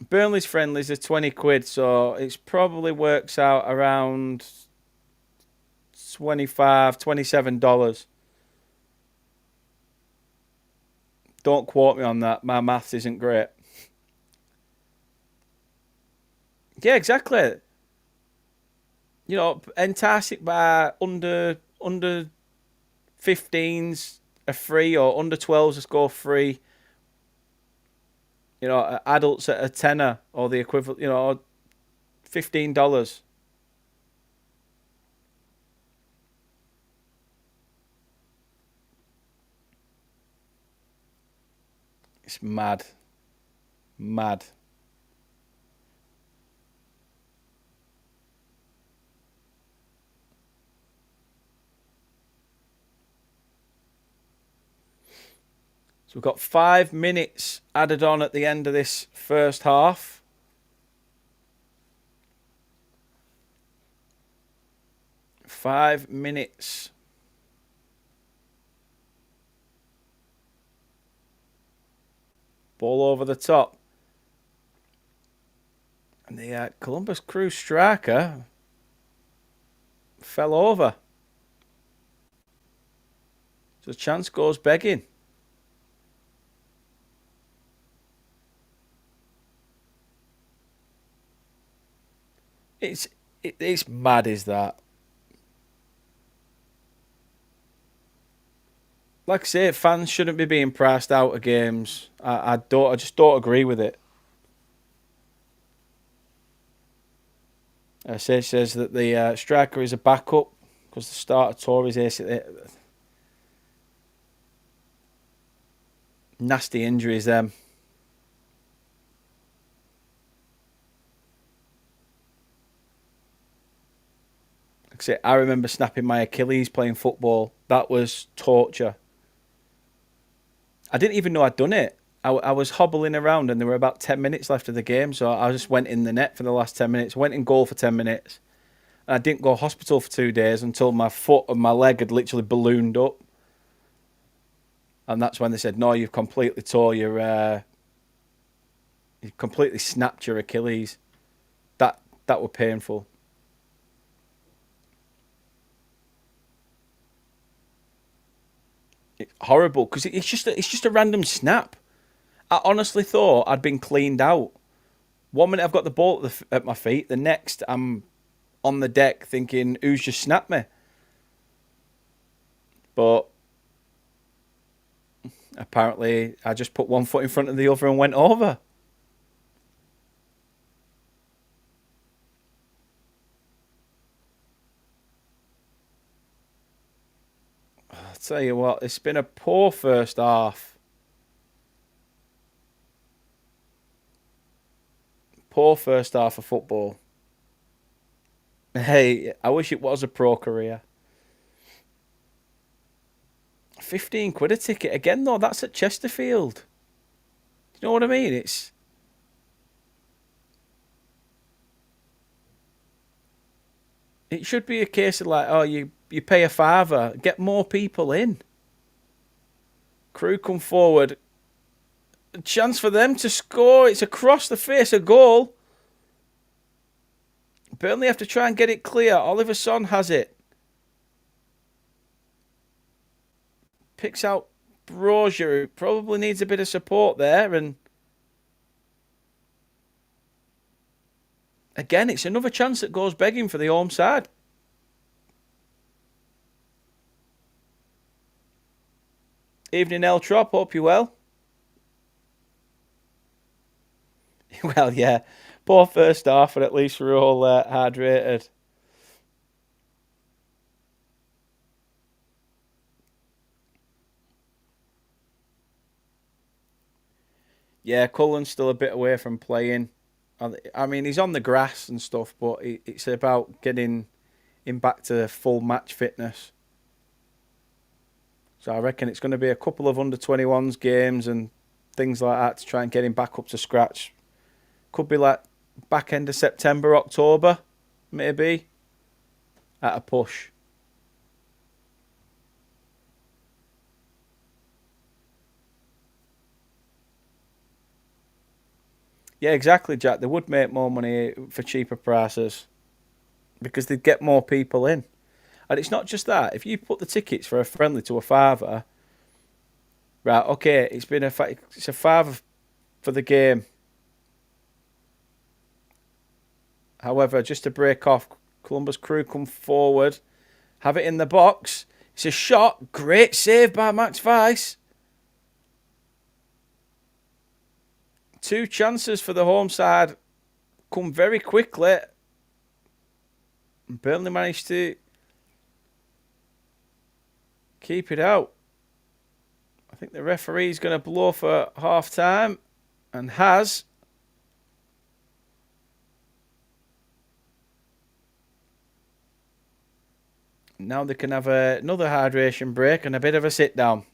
Burnley's friendlies are 20 quid, so it probably works out around $27. Don't quote me on that. My maths isn't great. Yeah, exactly. You know, entice it by under 15s are free, or under 12s just go free. You know, adults at a tenner or the equivalent. You know, $15. It's mad, mad. So we've got 5 minutes added on at the end of this first half. Five minutes. Ball over the top. And the Columbus Crew striker fell over. So the chance goes begging. It's mad, is that? Like I say, fans shouldn't be being priced out of games. I just don't agree with it. Says that the striker is a backup because the starter tore his ACL. Nasty injuries, them. Like I say, I remember snapping my Achilles playing football. That was torture. I didn't even know I'd done it. I was hobbling around and there were about 10 minutes left of the game, so I just went in the net for the last 10 minutes, went in goal for 10 minutes, and I didn't go to hospital for 2 days until my foot and my leg had literally ballooned up. And that's when they said, no, you've completely tore you've completely snapped your Achilles. That were painful. It's horrible because it's just a random snap. I honestly thought I'd been cleaned out. One minute I've got the ball at my feet, the next I'm on the deck thinking, who's just snapped me? But apparently I just put one foot in front of the other and went over. I'll tell you what, it's been a poor first half. Poor first half of football. Hey, I wish it was a pro career. 15 quid a ticket. Again, though, that's at Chesterfield. Do you know what I mean? It should be a case of like, oh, you pay a fiver, get more people in. Crew come forward. A chance for them to score. It's across the face, a goal. Burnley have to try and get it clear. Oliver Son has it. Picks out Brozier, who probably needs a bit of support there. And again, it's another chance that goes begging for the home side. Evening, El Trop. Hope you're well. Well, yeah. Poor first half, but at least we're all hard rated. Yeah, Cullen's still a bit away from playing. I mean, he's on the grass and stuff, but it's about getting him back to full match fitness. So I reckon it's going to be a couple of under 21s games and things like that to try and get him back up to scratch. Could be like back end of September, October, maybe, at a push. Yeah, exactly, Jack. They would make more money for cheaper prices because they'd get more people in. And it's not just that. If you put the tickets for a friendly to a father, right? Okay, it's a father for the game. However, just to break off, Columbus Crew come forward, have it in the box. It's a shot. Great save by Max Weiss. Two chances for the home side come very quickly. Burnley managed to keep it out. I think the referee's going to blow for half time and has. Now they can have another hydration break and a bit of a sit down.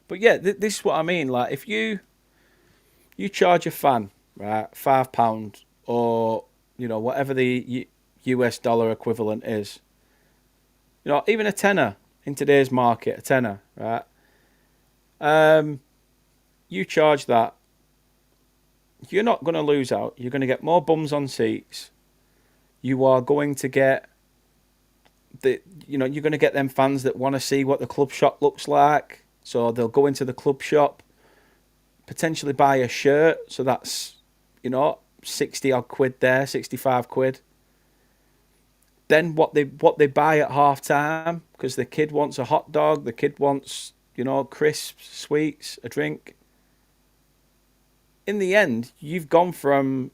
But yeah, this is what I mean. Like if you charge a fan, right, £5 or whatever the US dollar equivalent is, even a tenner in today's market, a tenner, right? You charge that, you're not going to lose out. You're going to get more bums on seats. You are going to get you're going to get them fans that want to see what the club shop looks like. So they'll go into the club shop, potentially buy a shirt. So that's 60 odd quid there, 65 quid. Then what they buy at half time, because the kid wants a hot dog, the kid wants crisps, sweets, a drink. In the end, you've gone from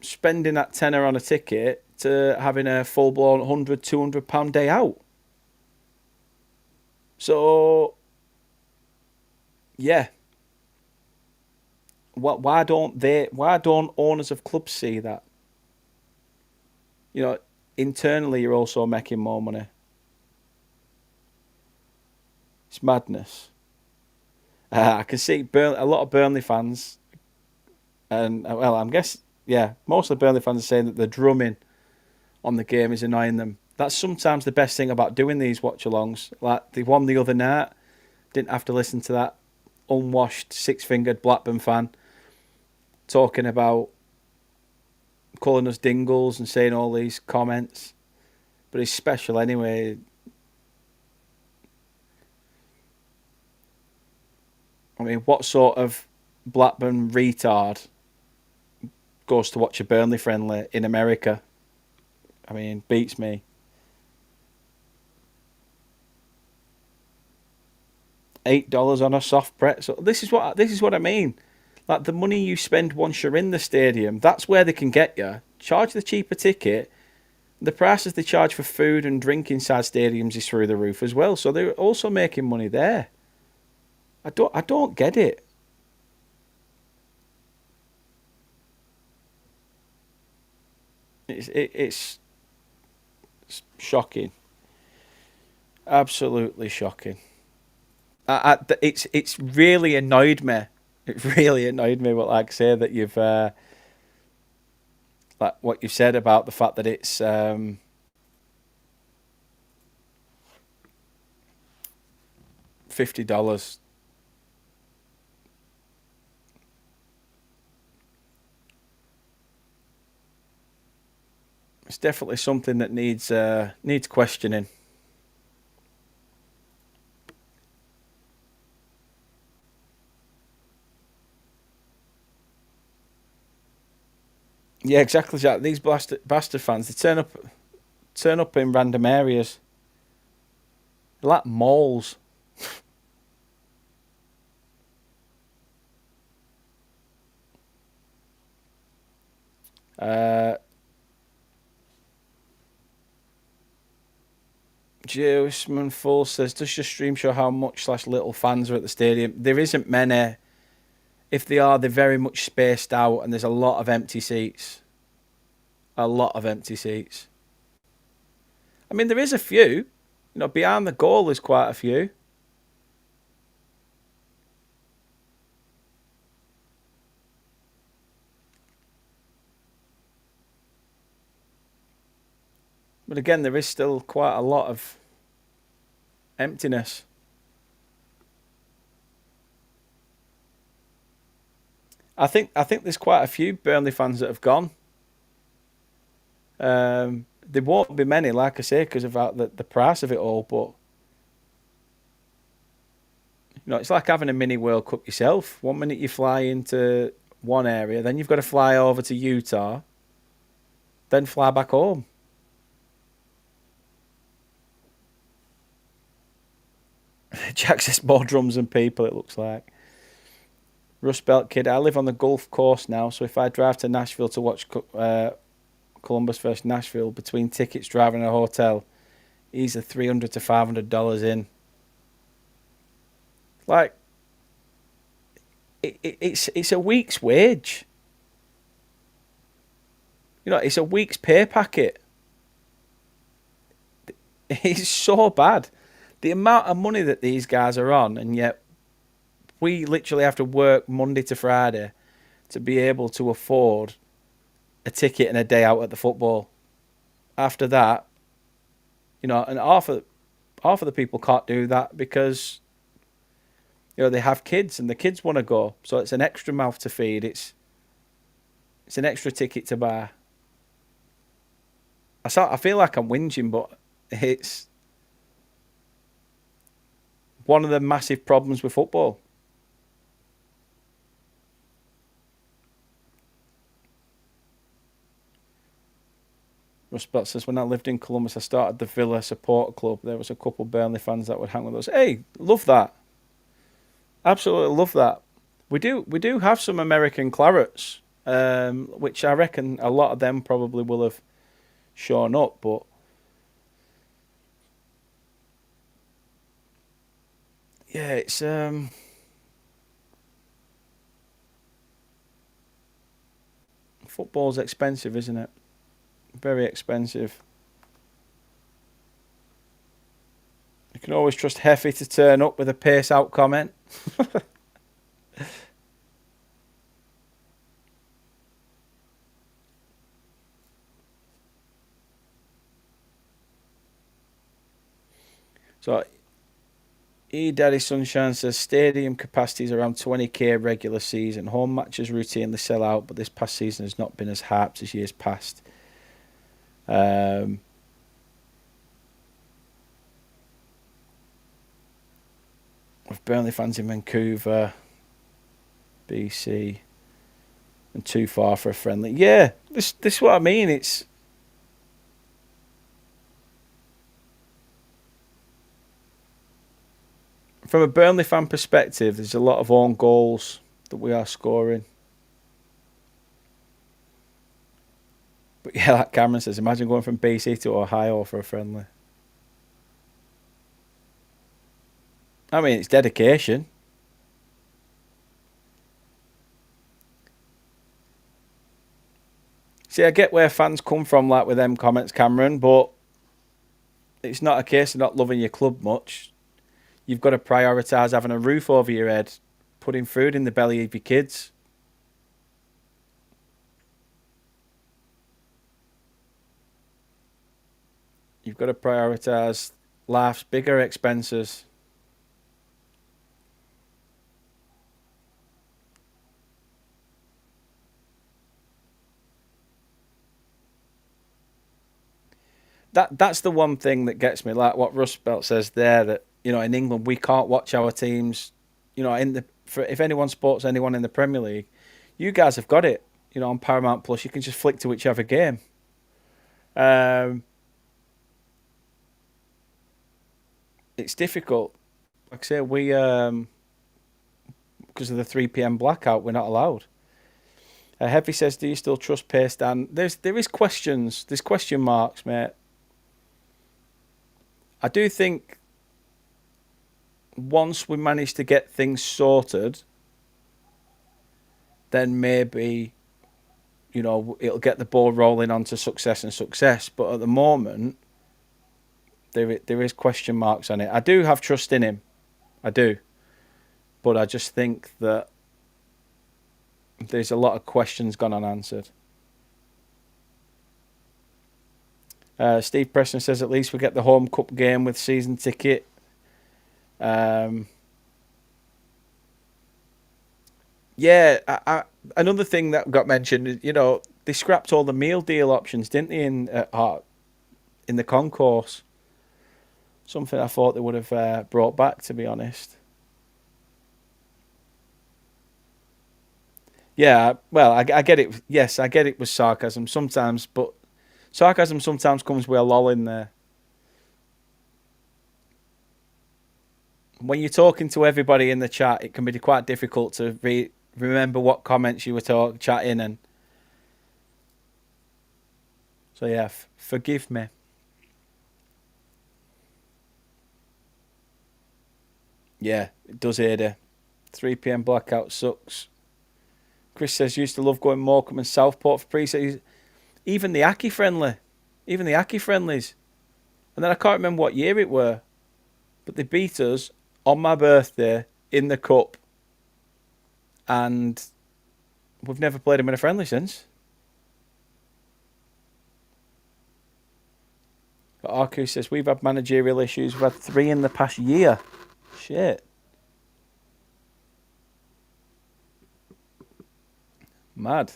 spending that tenner on a ticket to having a full-blown £100, £200 day out. So, yeah. Why don't owners of clubs see that? Internally you're also making more money. It's madness. I can see a lot of Burnley fans, and I'm guessing, yeah, most of the Burnley fans are saying that the drumming on the game is annoying them. That's sometimes the best thing about doing these watch-alongs. Like the one the other night, didn't have to listen to that unwashed, six-fingered Blackburn fan talking about calling us dingles and saying all these comments. But it's special anyway. I mean, what sort of Blackburn retard goes to watch a Burnley friendly in America? I mean, beats me. $8 on a soft pretzel. This is what I mean. Like the money you spend once you're in the stadium, that's where they can get you. Charge the cheaper ticket. The prices they charge for food and drink inside stadiums is through the roof as well. So they're also making money there. I don't get it. It's shocking. Absolutely shocking. It's really annoyed me. It really annoyed me. What like I say that you've like what you said about the fact that it's $50. It's definitely something that needs questioning. Yeah, exactly, Jack. These bastard fans, they turn up in random areas. They're like malls. Uh, Joseman Full says, does your stream show how much / little fans are at the stadium? There isn't many. If they are, they're very much spaced out, and there's a lot of empty seats. A lot of empty seats. I mean, there is a few. Behind the goal, there's quite a few. But again, there is still quite a lot of emptiness. I think there's quite a few Burnley fans that have gone. There won't be many, like I say, because of the price of it all. But it's like having a mini World Cup yourself. One minute you fly into one area, then you've got to fly over to Utah, then fly back home. Jack says more drums than people, it looks like. Rust Belt Kid, I live on the Gulf Coast now, so if I drive to Nashville to watch Columbus versus Nashville, between tickets, driving a hotel, easily $300 to $500 in. Like, it's a week's wage. It's a week's pay packet. It's so bad. The amount of money that these guys are on, and yet we literally have to work Monday to Friday to be able to afford a ticket and a day out at the football. After that, and half of the people can't do that because they have kids and the kids want to go, so it's an extra mouth to feed. It's an extra ticket to buy. I feel like I'm whinging, but it's one of the massive problems with football. Ruspelt says, when I lived in Columbus, I started the Villa Supporter Club. There was a couple of Burnley fans that would hang with us. Hey, love that. Absolutely love that. We do have some American Clarets, which I reckon a lot of them probably will have shown up, but yeah, it's football's expensive, isn't it? Very expensive. You can always trust Heffy to turn up with a pace out comment. So, Daddy Sunshine says stadium capacity is around 20k regular season. Home matches routinely sell out, but this past season has not been as hyped as years past. With Burnley fans in Vancouver, BC, and too far for a friendly. Yeah, this is what I mean. It's from a Burnley fan perspective, there's a lot of own goals that we are scoring. But yeah, like Cameron says, imagine going from BC to Ohio for a friendly. I mean, it's dedication. See, I get where fans come from, like with them comments, Cameron, but it's not a case of not loving your club much. You've got to prioritise having a roof over your head, putting food in the belly of your kids. You've got to prioritise life's bigger expenses. That's the one thing that gets me, like what Rustbelt says there, that in England we can't watch our teams. If anyone supports anyone in the Premier League, you guys have got it. On Paramount Plus, you can just flick to whichever game. It's difficult. Like I say, we because of the 3 p.m. blackout, we're not allowed. Heavy says, "Do you still trust Pace, Dan?" There is questions. There's question marks, mate. I do think once we manage to get things sorted, then maybe, it'll get the ball rolling onto success and success. But at the moment, there is question marks on it. I do have trust in him. I do. But I just think that there's a lot of questions gone unanswered. Steve Preston says at least we get the home cup game with season ticket. Yeah, another thing that got mentioned, they scrapped all the meal deal options, didn't they, in the concourse? Something I thought they would have brought back, to be honest. Yeah, well, I get it. Yes, I get it was sarcasm sometimes, but sarcasm sometimes comes with a lol in there. When you're talking to everybody in the chat, it can be quite difficult to remember what comments you were chatting and. So yeah, forgive me. Yeah, it does, Ada. 3 p.m. blackout sucks. Chris says used to love going Morecambe and Southport for pre-season. Even the Aki friendlies. And then I can't remember what year it were, but they beat us on my birthday in the cup, and we've never played them in a friendly since. But Arku says we've had managerial issues. We've had 3 in the past year. Shit. Mad.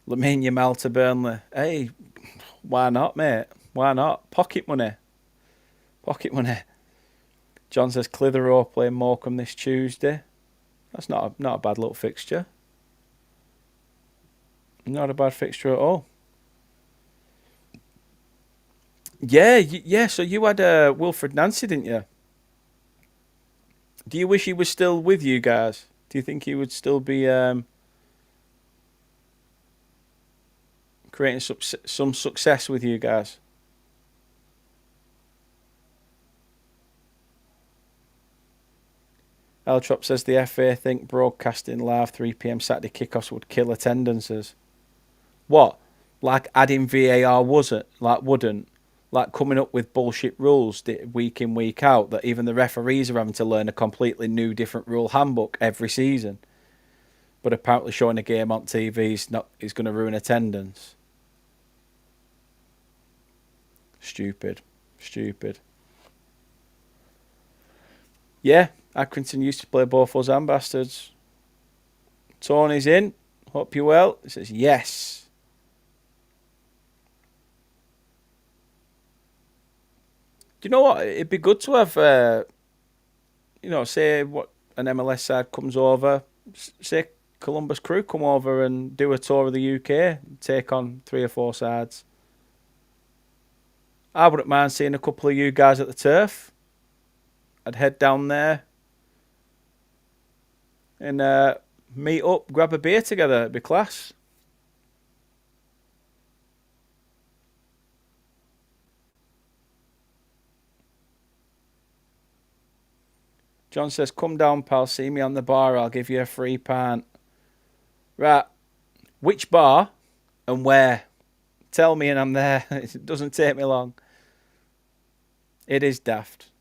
Lamine Yamal to Burnley. Hey, why not, mate? Why not? Pocket money. John says Clitheroe playing Morecambe this Tuesday. That's not a bad little fixture. Not a bad fixture at all. Yeah. So you had Wilfred Nancy, didn't you? Do you wish he was still with you guys? Do you think he would still be creating some success with you guys? Eltrop says the FA think broadcasting live 3 p.m. Saturday kickoffs would kill attendances. What? Like adding VAR wouldn't? Like coming up with bullshit rules week in, week out that even the referees are having to learn a completely new, different rule handbook every season. But apparently showing a game on TV is going to ruin attendance. Stupid. Yeah, Accrington used to play both us and Bastards. Tony's in. Hope you're well. He says yes. Do you know what? It'd be good to have, say what an MLS side comes over. Say Columbus Crew come over and do a tour of the UK. Take on 3 or 4 sides. I wouldn't mind seeing a couple of you guys at the turf. I'd head down there and meet up, grab a beer together. It'd be class. John says, come down, pal. See me on the bar. I'll give you a free pint. Right. Which bar and where? Tell me and I'm there. It doesn't take me long. It is daft.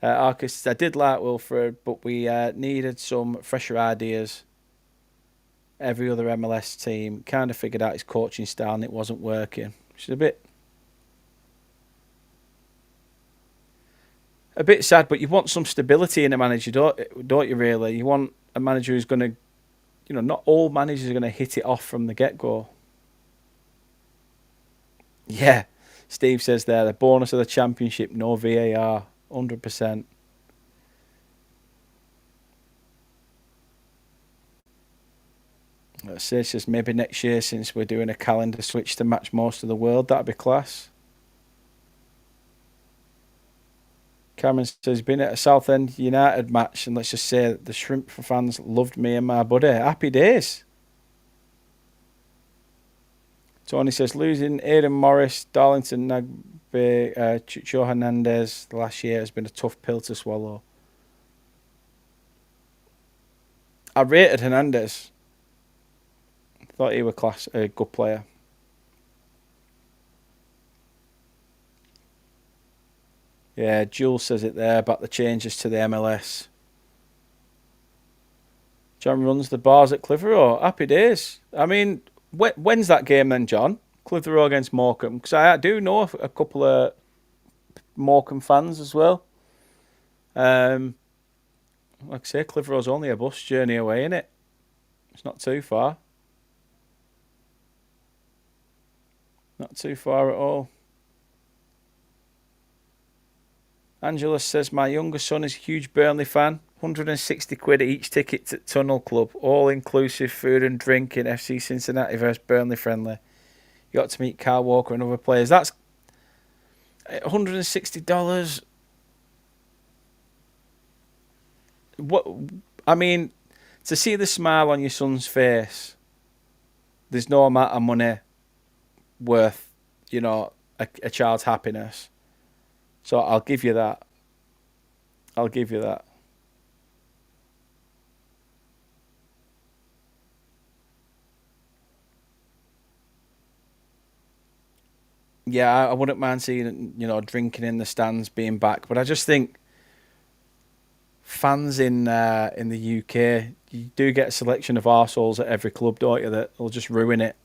Arcus, I did like Wilfred, but we needed some fresher ideas. Every other MLS team kind of figured out his coaching style and it wasn't working. Which is a bit sad, but you want some stability in a manager, don't you really? You want a manager who's going to, not all managers are going to hit it off from the get-go. Yeah, Steve says there, the bonus of the championship, no VAR, 100%. Sage says maybe next year, since we're doing a calendar switch to match most of the world, that'd be class. Cameron says, been at a Southend United match, and let's just say that the Shrimp fans loved me and my buddy. Happy days. Tony says, losing Aidan Morris, Darlington Nagbe, Chucho Hernandez last year has been a tough pill to swallow. I rated Hernandez. Thought he was a good player. Yeah, Jules says it there about the changes to the MLS. John runs the bars at Clitheroe. Happy days. I mean, when's that game then, John? Clitheroe against Morecambe. Because I do know a couple of Morecambe fans as well. Like I say, Clitheroe's only a bus journey away, innit? It's not too far. Not too far at all. Angela says, my younger son is a huge Burnley fan. 160 quid each ticket to Tunnel Club. All inclusive food and drink in FC Cincinnati versus Burnley friendly. You got to meet Kyle Walker and other players. That's $160. What I mean, to see the smile on your son's face, there's no amount of money worth, a child's happiness. So I'll give you that. I'll give you that. Yeah, I wouldn't mind seeing, drinking in the stands being back, but I just think fans in the UK, you do get a selection of arseholes at every club, don't you? That will just ruin it.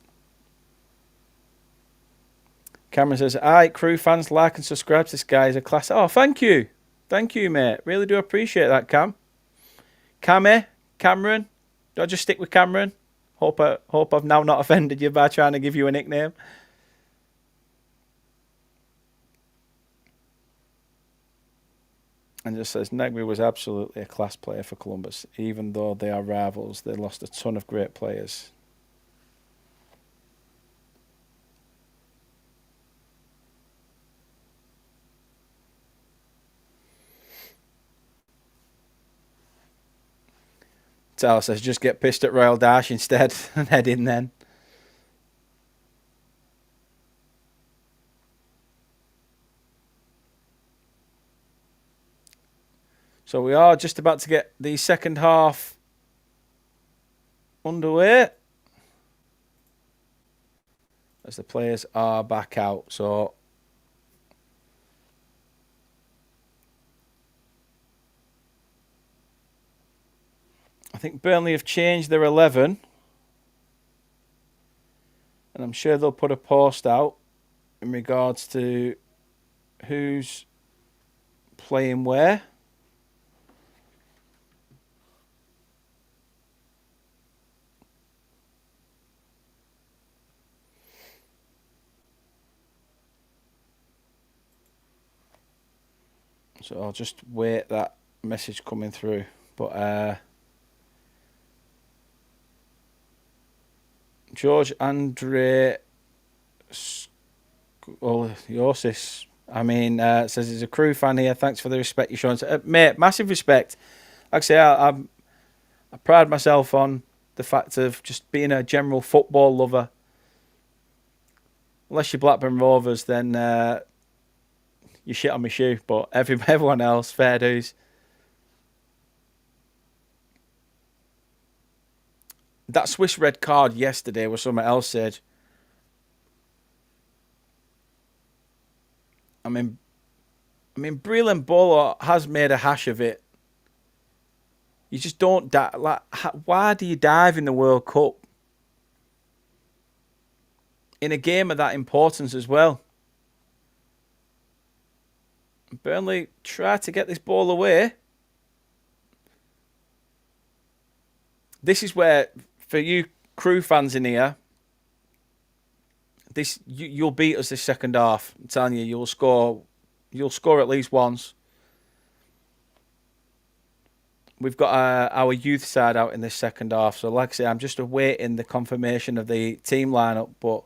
Cameron says, "Alright, Crew fans, like and subscribe to this guy. He's a class." Oh, thank you, mate. Really do appreciate that, Cam. Cameron. Do I just stick with Cameron? Hope I've now not offended you by trying to give you a nickname. And just says, Negri was absolutely a class player for Columbus. Even though they are rivals, they lost a ton of great players. Tyler says, just get pissed at Royal Dash instead and head in then. So we are just about to get the second half underway as the players are back out. So I think Burnley have changed their 11, and I'm sure they'll put a post out in regards to who's playing where. So I'll just wait that message coming through. But George Andre Yosis, says he's a Crew fan here. Thanks for the respect you're showing. Mate, massive respect. Like I say, I pride myself on the fact of just being a general football lover. Unless you're Blackburn Rovers, then you shit on my shoe. But everyone else, fair dues. That Swiss red card yesterday was something else, Sage. I mean, Breland Bolo has made a hash of it. You just don't dive. Why do you dive in the World Cup? In a game of that importance as well. Burnley tried to get this ball away. This is where, for you Crew fans in here, you'll beat us this second half. I'm telling you, you'll score at least once. We've got our youth side out in this second half, so like I say, I'm just awaiting the confirmation of the team lineup, but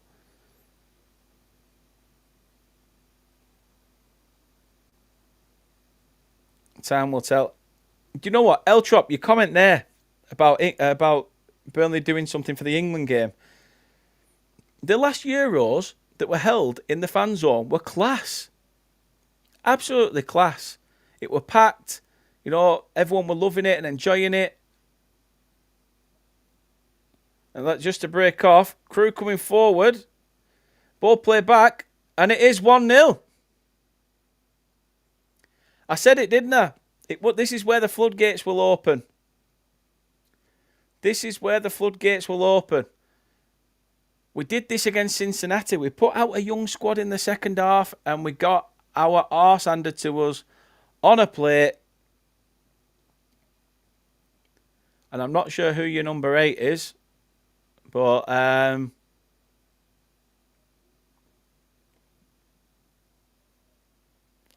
time will tell. Do you know what, Eltrop? Your comment there about Burnley doing something for the England game. The last Euros that were held in the fan zone were class, absolutely class. It were packed. Everyone were loving it and enjoying it. And just to break off, Crew coming forward. Ball play back. And it is 1-0. I said it, didn't I? This is where the floodgates will open. This is where the floodgates will open. We did this against Cincinnati. We put out a young squad in the second half and we got our arse handed to us on a plate. And I'm not sure who your number 8 is. But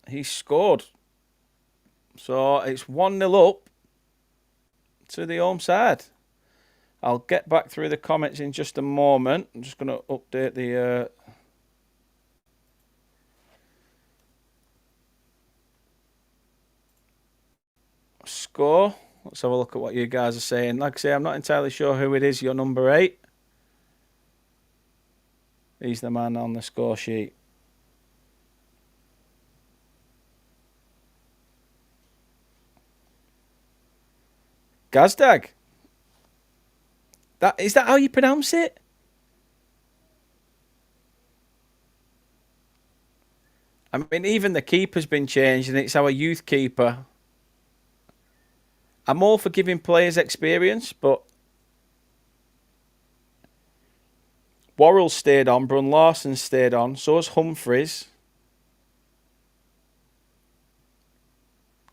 he scored. So it's 1-0 up to the home side. I'll get back through the comments in just a moment. I'm just going to update the score. Let's have a look at what you guys are saying. Like I say, I'm not entirely sure who it is, your number 8. He's the man on the score sheet. Gazdag. Is that how you pronounce it? I mean, even the keeper's been changed and it's our youth keeper. I'm all for giving players experience, but Worrell stayed on, Brun Larson stayed on, so has Humphreys.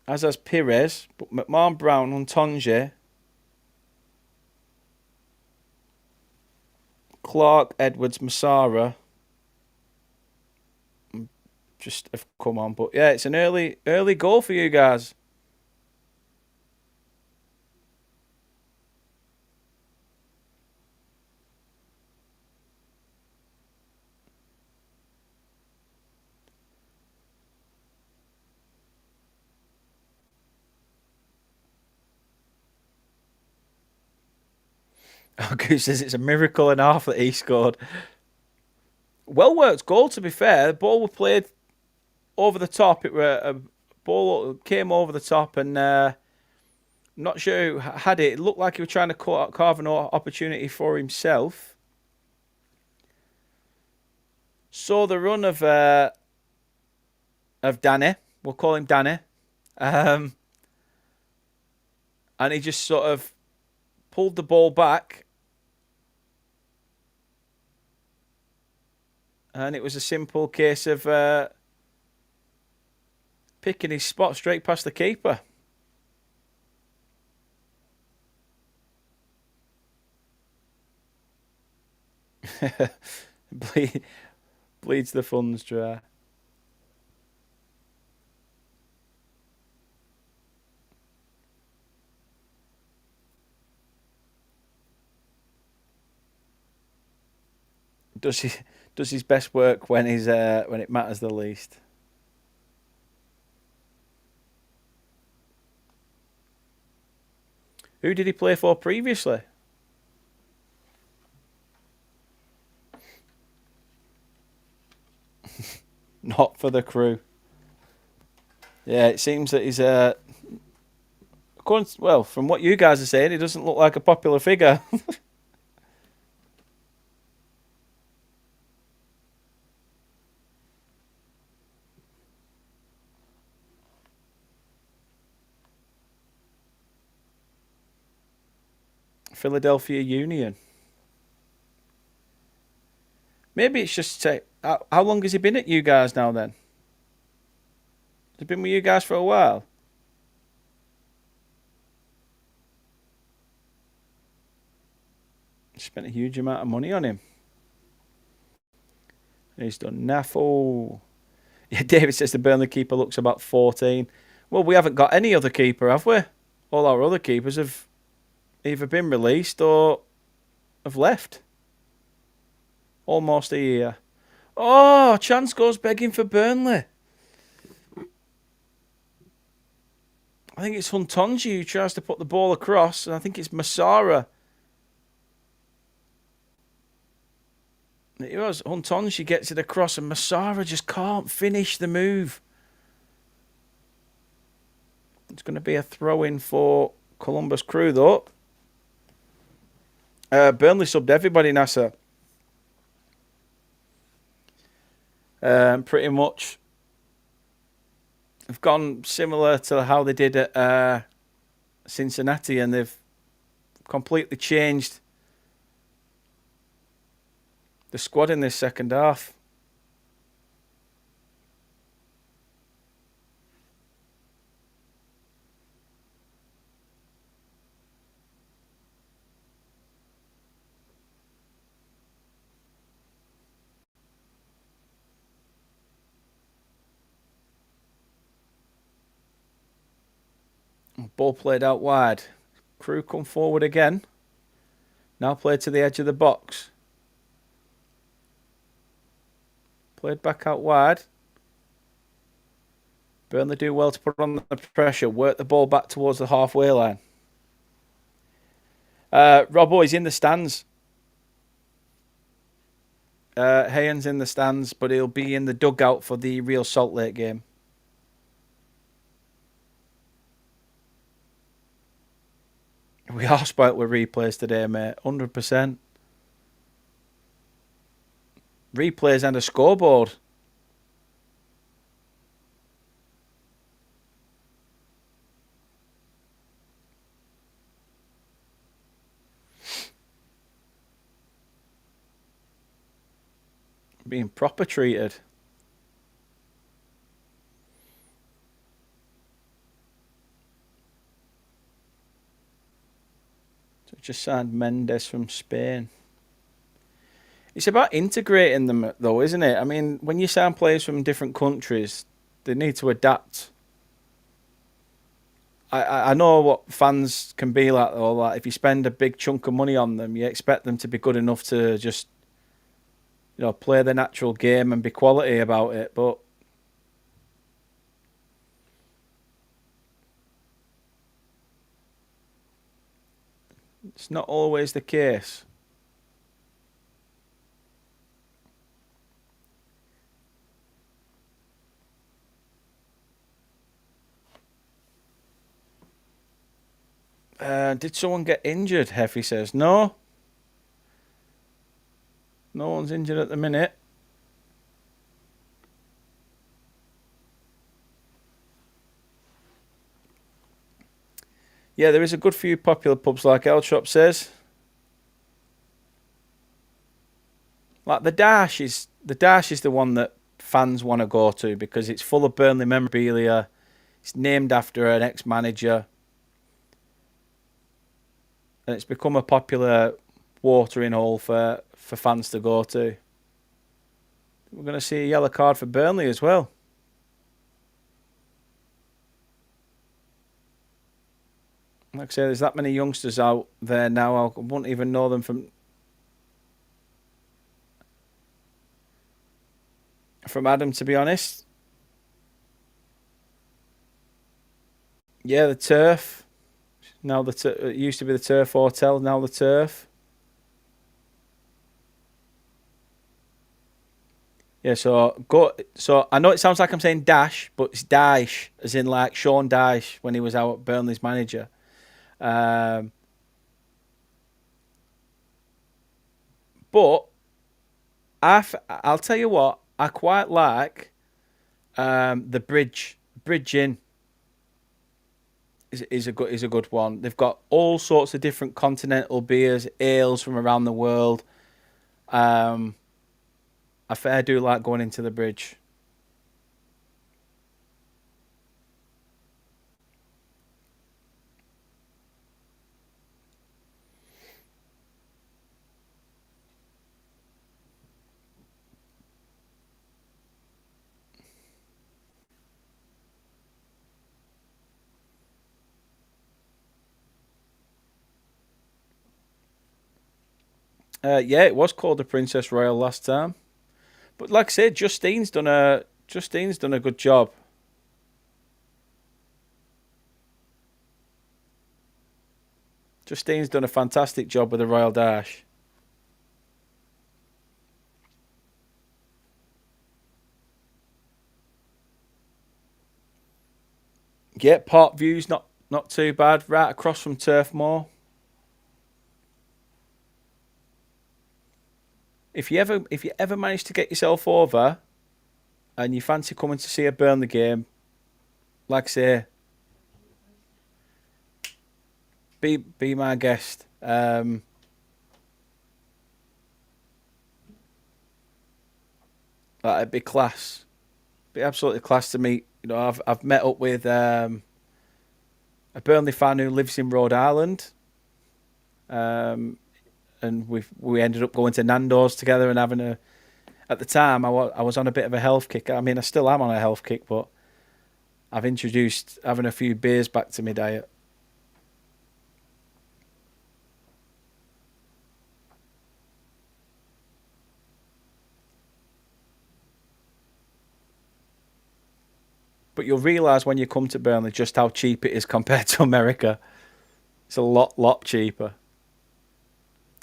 As has Pires, but McMahon, Brown, Untonje, Clark, Edwards, Massara just have come on. But yeah, it's an early goal for you guys. Goose says it's a miracle and a half that he scored. Well worked goal, to be fair. The ball was played over the top. It were a ball came over the top, and not sure who had it. It looked like he was trying to carve an opportunity for himself. Saw the run of Danny. We'll call him Danny. And he just sort of pulled the ball back. And it was a simple case of picking his spot straight past the keeper. Bleeds the funds dry. Does his best work when it matters the least. Who did he play for previously? Not for the Crew. Yeah, it seems that he's well, from what you guys are saying, he doesn't look like a popular figure. Philadelphia Union. Maybe it's just how long has he been at you guys now then? Has he been with you guys for a while? Spent a huge amount of money on him. He's done naffle. Yeah, David says the Burnley keeper looks about 14. Well, we haven't got any other keeper, have we? All our other keepers have either been released or have left. Almost a year. Oh, chance goes begging for Burnley. I think it's Huntonji who tries to put the ball across, and I think it's Massara. It was Huntonji gets it across, and Massara just can't finish the move. It's going to be a throw-in for Columbus Crew, though. Burnley subbed everybody, Nasser. Pretty much. They've gone similar to how they did at Cincinnati, and they've completely changed the squad in this second half. Ball played out wide. Crew come forward again. Now played to the edge of the box. Played back out wide. Burnley do well to put on the pressure. Work the ball back towards the halfway line. Robbo is in the stands. Hayen's in the stands, but he'll be in the dugout for the Real Salt Lake game. We are spoilt with replays today, mate. 100%. Replays and a scoreboard. Being proper treated. So just signed Mendes from Spain. It's about integrating them, though, isn't it? I mean, when you sign players from different countries, they need to adapt. I know what fans can be like, though. Like, if you spend a big chunk of money on them, you expect them to be good enough to just, play the natural game and be quality about it. But it's not always the case. Did someone get injured? Heffy says. No. No one's injured at the minute. Yeah, there is a good few popular pubs, like Elshop says. Like the Dash is the one that fans want to go to because it's full of Burnley memorabilia. It's named after an ex-manager. And it's become a popular watering hole for fans to go to. We're going to see a yellow card for Burnley as well. Like I say, there's that many youngsters out there now. I wouldn't even know them from Adam, to be honest. Yeah, the Turf. Now it used to be the Turf Hotel. Now the Turf. Yeah, so I know it sounds like I'm saying Dash, but it's Dyche, as in like Sean Dyche when he was out at Burnley's manager. But I'll tell you what, I quite like the Bridge Inn is a good one. They've got all sorts of different continental beers, ales from around the world. I fair do like going into the Bridge. Yeah, it was called the Princess Royal last time, but like I said, Justine's done a good job. Justine's done a fantastic job with the Royal Dash. Yeah, Park View's not too bad. Right across from Turf Moor. if you ever manage to get yourself over and you fancy coming to see a Burnley game, like I say, be my guest. That'd be class. Be absolutely class to meet. I've met up with a Burnley fan who lives in Rhode Island, and we ended up going to Nando's together and having a. At the time, I was on a bit of a health kick. I mean, I still am on a health kick, but I've introduced having a few beers back to my diet. But you'll realise when you come to Burnley just how cheap it is compared to America. It's a lot cheaper.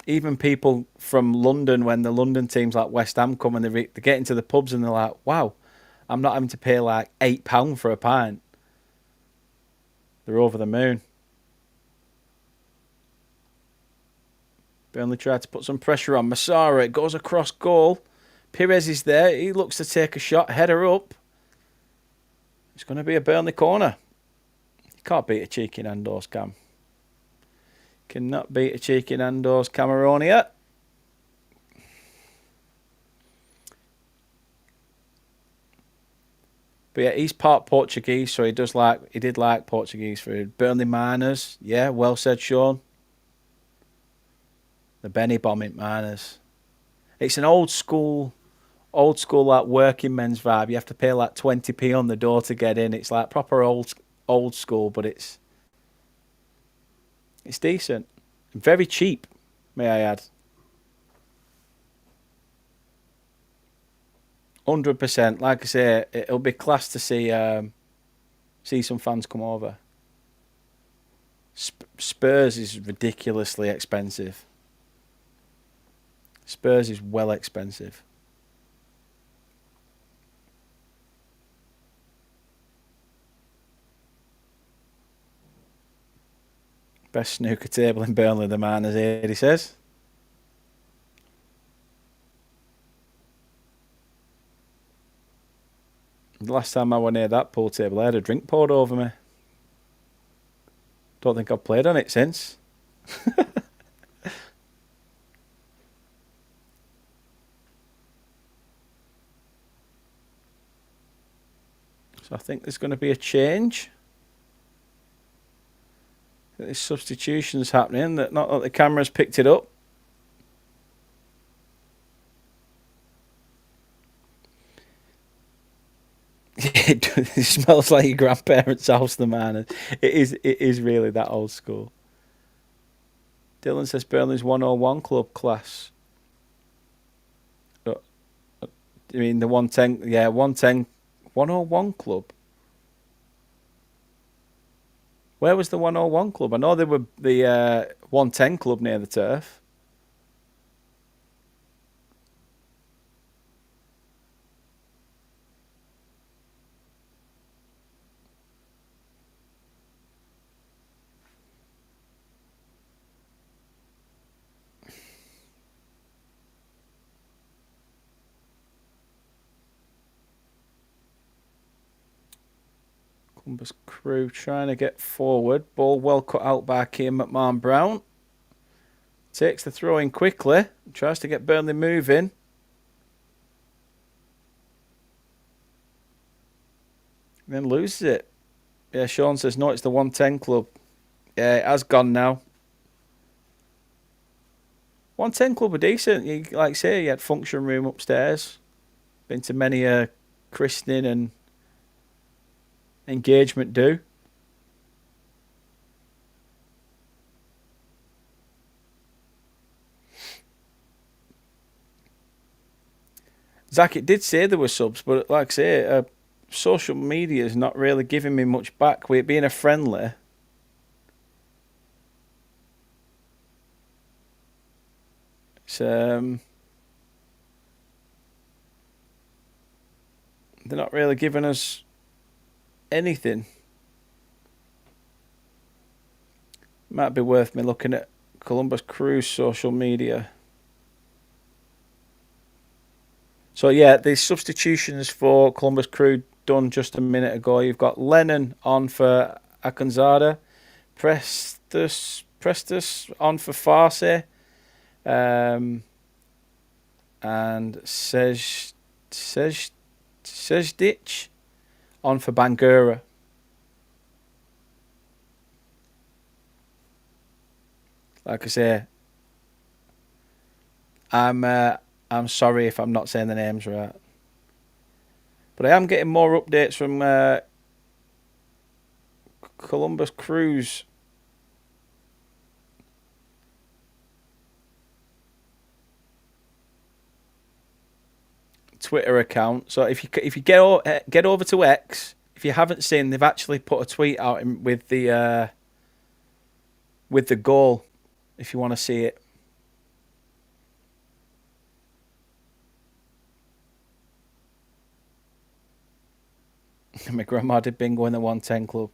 Even people from London, when the London teams like West Ham come and they get into the pubs and they're like, wow, I'm not having to pay like £8 for a pint. They're over the moon. Burnley tried to put some pressure on Massara. It goes across goal. Pires is there. He looks to take a shot. Header up. It's going to be a Burnley corner. You can't beat a cheeky Nando's, Cam. Cannot beat a cheeky Nando's Cameronia. But yeah, he's part Portuguese, so he did like Portuguese food. Burnley Miners, yeah, well said, Sean. The Benny Bombing Miners. It's an old school like working men's vibe. You have to pay like 20p on the door to get in. It's like proper old school, but it's decent. Very cheap, may I add. 100%. Like I say, it'll be class to see some fans come over. Spurs is ridiculously expensive. Spurs is well expensive. Best snooker table in Burnley, the man, as he says. The last time I went near that pool table, I had a drink poured over me. Don't think I've played on it since. So I think there's going to be a change. There's substitutions happening. Not that the camera's picked it up. It smells like your grandparents' house, the man. It is really that old school. Dylan says Burnley's 101 club class. I mean the 110, yeah, 110, 101 club. Where was the 101 club? I know there were the 110 club near the turf. Columbus Crew trying to get forward. Ball well cut out by Kean McMahon-Brown. Takes the throw in quickly. Tries to get Burnley moving. Then loses it. Yeah, Sean says, no, it's the 110 club. Yeah, it has gone now. 110 club are decent. You, like I say, you had function room upstairs. Been to many a christening and engagement do. Zach, it did say there were subs, but like I say, social media is not really giving me much back. With it being a friendly, it's they're not really giving us anything. Might be worth me looking at Columbus Crew's social media. So yeah, the substitutions for Columbus Crew done just a minute ago. You've got Lennon on for Akanzada, Prestus on for Farsi, um, and Sejdic on for Bangura. Like I say, I'm sorry if I'm not saying the names right, but I am getting more updates from Columbus Crew's Twitter account. So if you get over to X, if you haven't seen, they've actually put a tweet out with the goal. If you want to see it, my grandma did bingo in the 110 club.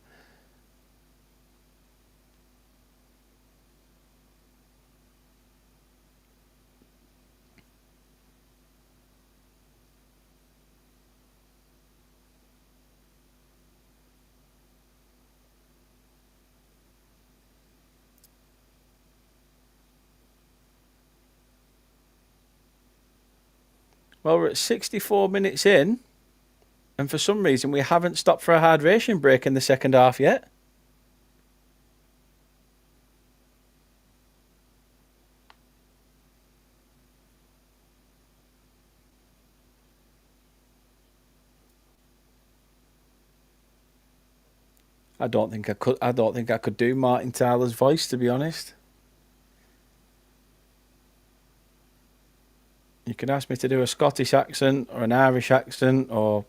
Well, we're at 64 minutes in, and for some reason we haven't stopped for a hydration break in the second half yet. I don't think I could. I don't think I could do Martin Tyler's voice, to be honest. You could ask me to do a Scottish accent or an Irish accent or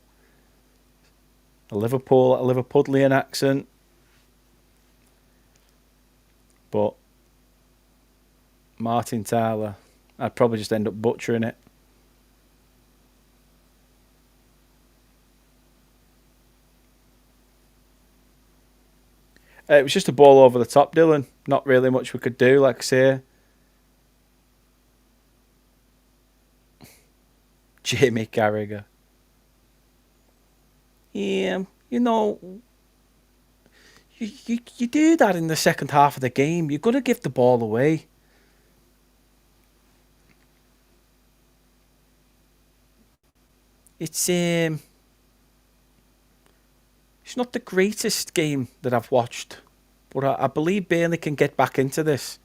a Liverpudlian accent, but Martin Tyler, I'd probably just end up butchering it. It was just a ball over the top, Dylan. Not really much we could do, like I say. Jamie Carragher. Yeah, you do that in the second half of the game. You've got to give the ball away. It's not the greatest game that I've watched, but I believe Burnley can get back into this.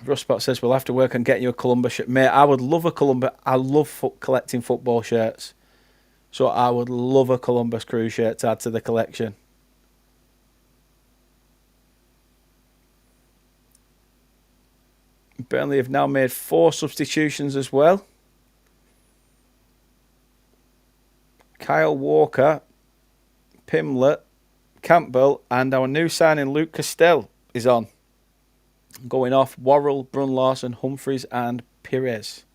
Rustbot says we'll have to work on getting you a Columbus shirt. Mate, I would love a Columbus. I love collecting football shirts. So I would love a Columbus Crew shirt to add to the collection. Burnley have now made 4 substitutions as well. Kyle Walker, Pimlet, Campbell, and our new signing Luke Castell is on. Going off Worrell, Brunlarson, Humphreys, and Perez.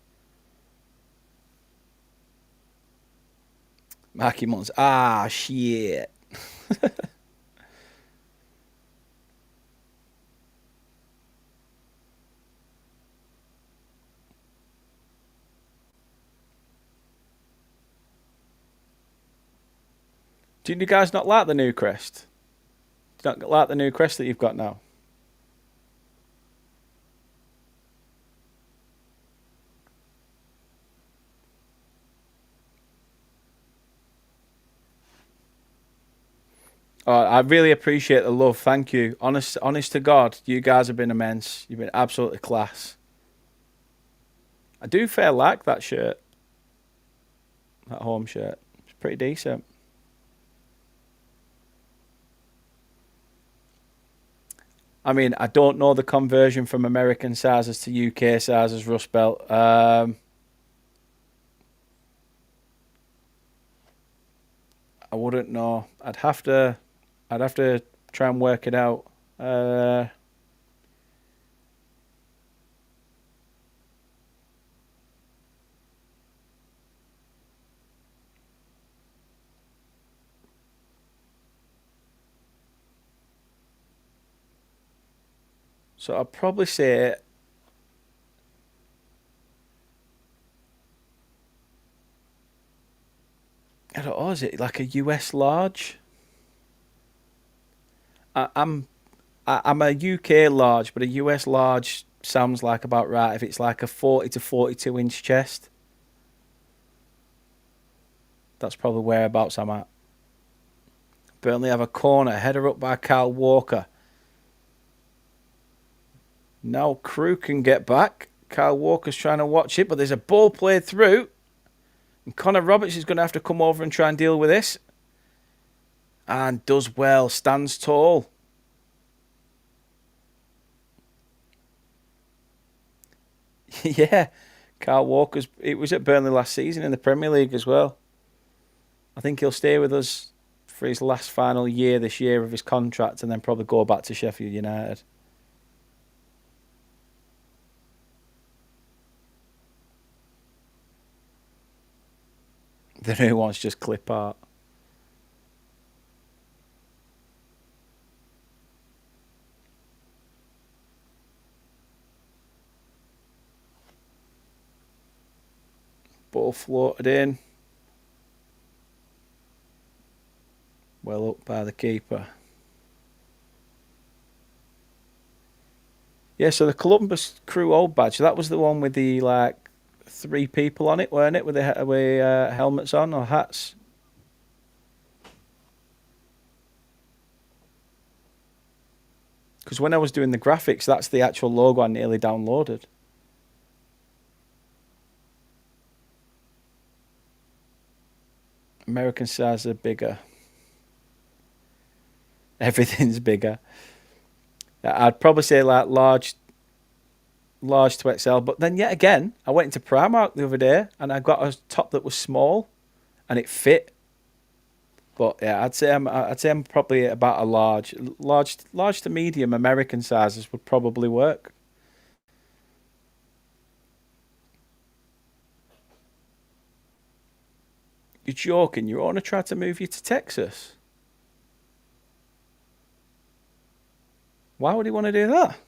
Marky Muns. Ah, shit. Do you guys not like the new crest? Do you not like the new crest that you've got now? Oh, I really appreciate the love. Thank you. Honest to God, you guys have been immense. You've been absolutely class. I do fair like that shirt. That home shirt. It's pretty decent. I mean, I don't know the conversion from American sizes to UK sizes, Rust Belt. I wouldn't know. I'd have to try and work it out. So I'd probably say, I don't know, is it like a US large? I, I'm I'm a UK large, but a US large sounds like about right if it's like a 40 to 42 inch chest. That's probably whereabouts I'm at. Burnley have a corner, header up by Kyle Walker. Now Crew can get back. Kyle Walker's trying to watch it, but there's a ball played through. And Connor Roberts is going to have to come over and try and deal with this. And does well, stands tall. Yeah, Kyle Walker's. It was at Burnley last season in the Premier League as well. I think he'll stay with us for his last final year this year of his contract and then probably go back to Sheffield United. The new one's just clip art. Ball floated in. Well up by the keeper. Yeah, so the Columbus Crew old badge, that was the one with the like 3 people on it, weren't it? With the helmets on or hats. Because when I was doing the graphics, that's the actual logo I nearly downloaded. American size are bigger. Everything's bigger. I'd probably say like large to XL. But then yet again, I went into Primark the other day and I got a top that was small, and it fit. But yeah, I'd say I'm probably about a large to medium American sizes would probably work. You're joking? Your owner tried to move you to Texas? Why would he want to do that?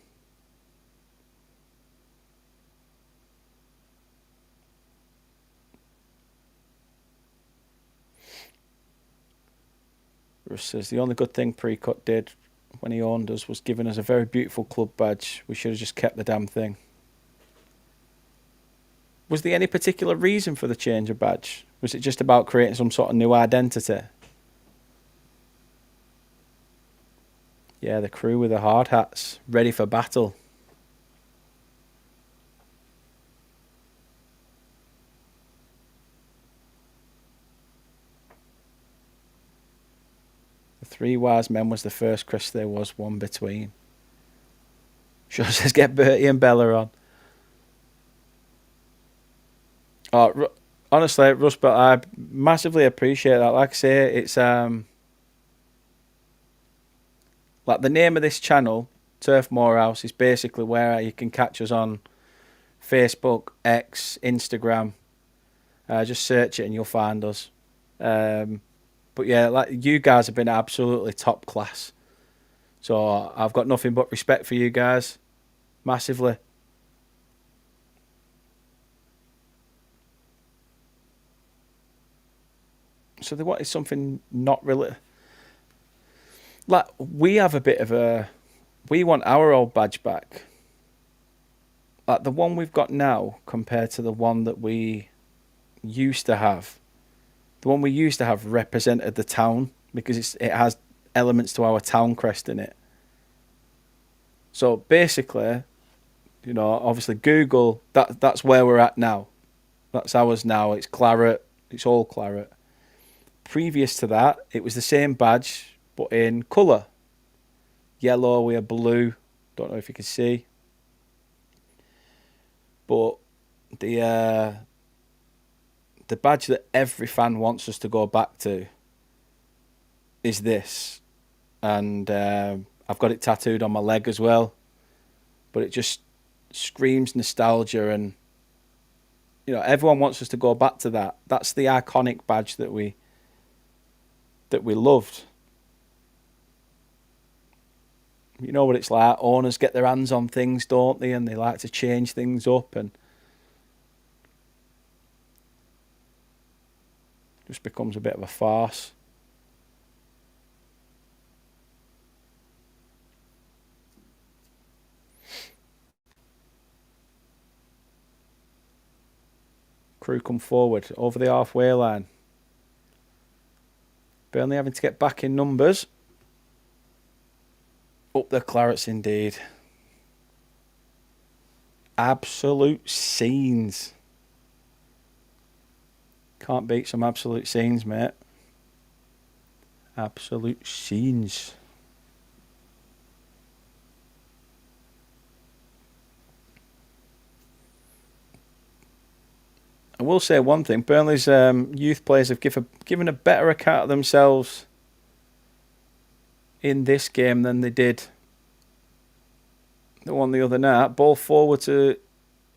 Russ says the only good thing Precut did when he owned us was giving us a very beautiful club badge. We should have just kept the damn thing. Was there any particular reason for the change of badge? Was it just about creating some sort of new identity? Yeah, the Crew with the hard hats, ready for battle. The 3 wise men was the first Chris. There was one between. Sure says get Bertie and Bella on. Oh, honestly, Russ, but I massively appreciate that. Like I say, it's like the name of this channel, Turf Morehouse, is basically where you can catch us on Facebook, X, Instagram. Just search it and you'll find us. But yeah, like you guys have been absolutely top class. So I've got nothing but respect for you guys, massively. So they wanted something not really like we have a bit of a. We want our old badge back. Like the one we've got now compared to the one that we used to have. The one we used to have represented the town because it has elements to our town crest in it. So basically, obviously Google, that's where we're at now. That's ours now. It's Claret. It's all Claret. Previous to that, it was the same badge, but in colour. Yellow with a blue. Don't know if you can see. But the badge that every fan wants us to go back to is this. And I've got it tattooed on my leg as well. But it just screams nostalgia, and everyone wants us to go back to that. That's the iconic badge that we loved. You know what it's like. Owners get their hands on things, don't they? And they like to change things up and just becomes a bit of a farce. Crew come forward over the halfway line. Burnley having to get back in numbers. Up the Clarets indeed. Absolute scenes. Can't beat some absolute scenes, mate. Absolute scenes. I will say one thing. Burnley's youth players have given a better account of themselves in this game than they did the one the other night. Ball forward to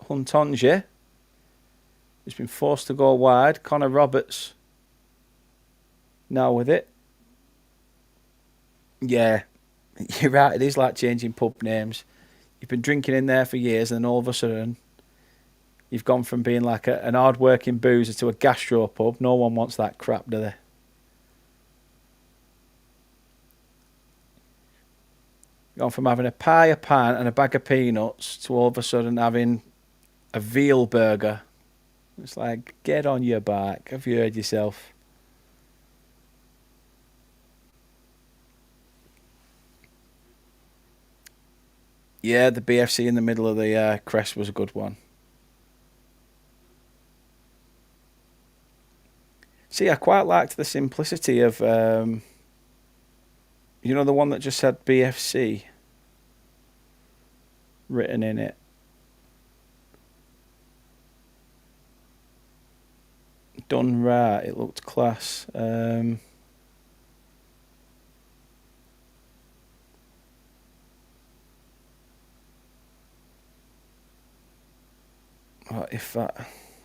Huntonje. He's been forced to go wide. Connor Roberts now with it. Yeah, you're right. It is like changing pub names. You've been drinking in there for years, and then all of a sudden, you've gone from being like an hard-working boozer to a gastro pub. No one wants that crap, do they? Gone from having a pie, a pint, and a bag of peanuts to all of a sudden having a veal burger. It's like, get on your bike. Have you heard yourself? Yeah, the BFC in the middle of the crest was a good one. See, I quite liked the simplicity of, the one that just had BFC written in it. Done right, it looked class.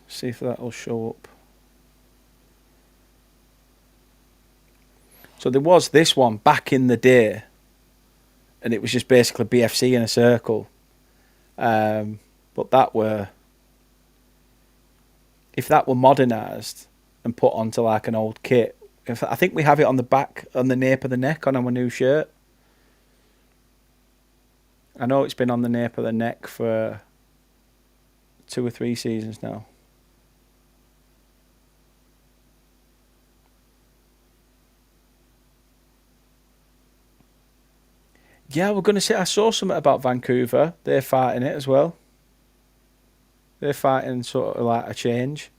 See if that'll show up. So there was this one back in the day, and it was just basically BFC in a circle. But if that were modernised and put onto like an old kit, I think we have it on the back, on the nape of the neck on our new shirt. I know it's been on the nape of the neck for 2 or 3 seasons now. Yeah, we're going to say I saw something about Vancouver. They're fighting it as well. They're fighting sort of like a change.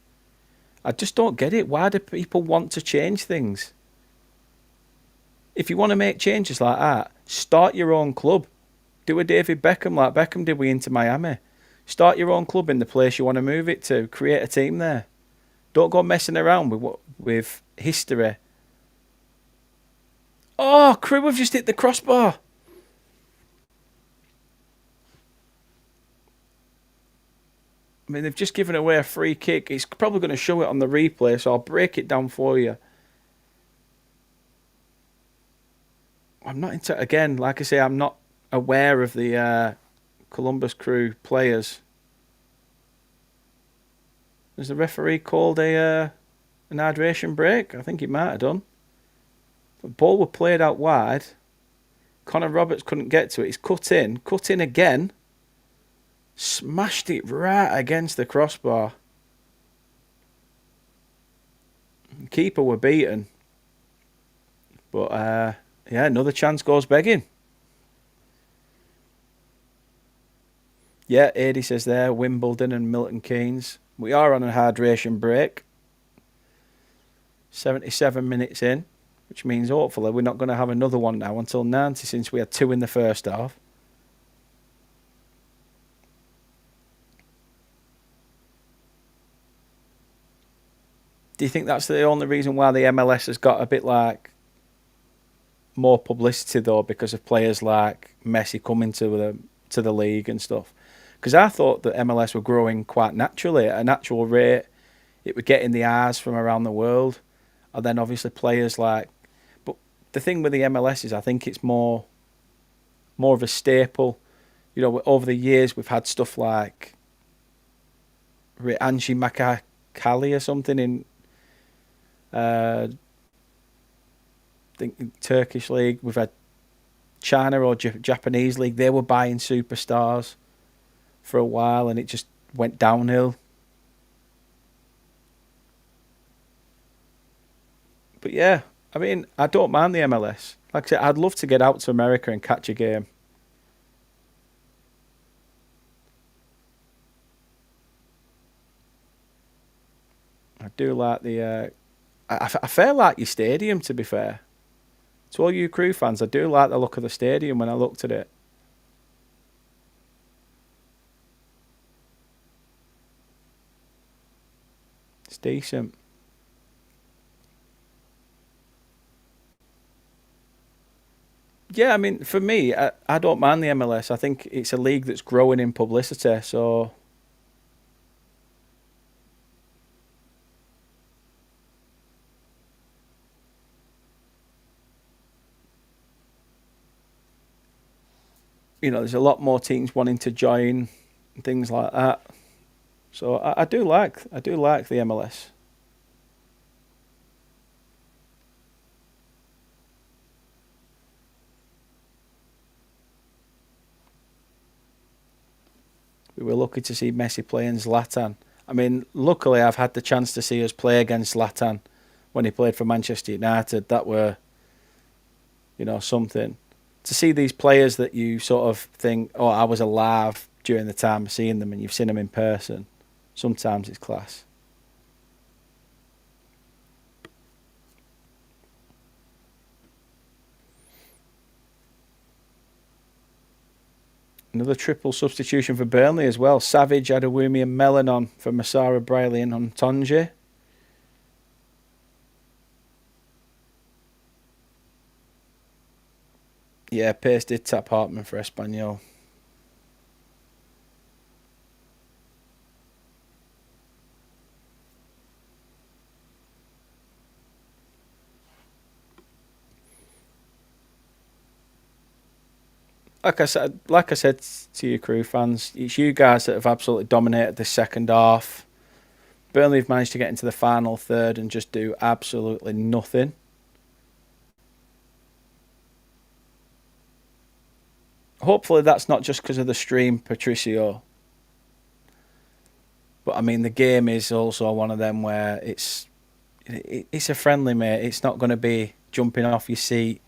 I just don't get it. Why do people want to change things? If you want to make changes like that, start your own club. Do a David Beckham like Beckham did with Inter Miami. Start your own club in the place you want to move it to. Create a team there. Don't go messing around with history. Oh, Crew have just hit the crossbar. I mean, they've just given away a free kick. It's probably going to show it on the replay, so I'll break it down for you. I'm not again, like I say, I'm not aware of the Columbus Crew players. Has the referee called an hydration break? I think he might have done. The ball was played out wide. Connor Roberts couldn't get to it. He's cut in again. Smashed it right against the crossbar. Keeper were beaten. But, another chance goes begging. Yeah, Adi says there, Wimbledon and Milton Keynes. We are on a hydration break. 77 minutes in, which means hopefully we're not going to have another one now until 90, since we had 2 in the first half. Do you think that's the only reason why the MLS has got a bit like more publicity though, because of players like Messi coming to the league and stuff? Because I thought that MLS were growing quite naturally at a natural rate. It would get in the eyes from around the world, and then obviously players like. But the thing with the MLS is, I think it's more more of a staple. You know, over the years we've had stuff like Angie Makakali or something in think Turkish league. We've had China or Japanese league. They were buying superstars for a while, and it just went downhill. But yeah, I mean, I don't mind the MLS. Like I said, I'd love to get out to America and catch a game. I do like the. I fair like your stadium, to be fair. To all you Crew fans, I do like the look of the stadium when I looked at it. It's decent. Yeah, I mean, for me, I don't mind the MLS. I think it's a league that's growing in publicity. So, you know, there's a lot more teams wanting to join and things like that. So I do like the MLS. We were lucky to see Messi playing Zlatan. I mean, luckily I've had the chance to see us play against Zlatan when he played for Manchester United. That were, you know, something. To see these players that you sort of think, oh, I was alive during the time of seeing them, and you've seen them in person. Sometimes it's class. Another triple substitution for Burnley as well. Savage, Adewumi and Mellon on for Masara, Briley and Ontonje. Yeah, Pace did tap Hartman for Espanyol. Like I said to you, Crew fans, it's you guys that have absolutely dominated the second half. Burnley have managed to get into the final third and just do absolutely nothing. Hopefully that's not just because of the stream, Patricio. But I mean, the game is also one of them where it's a friendly, mate. It's not going to be jumping off your seat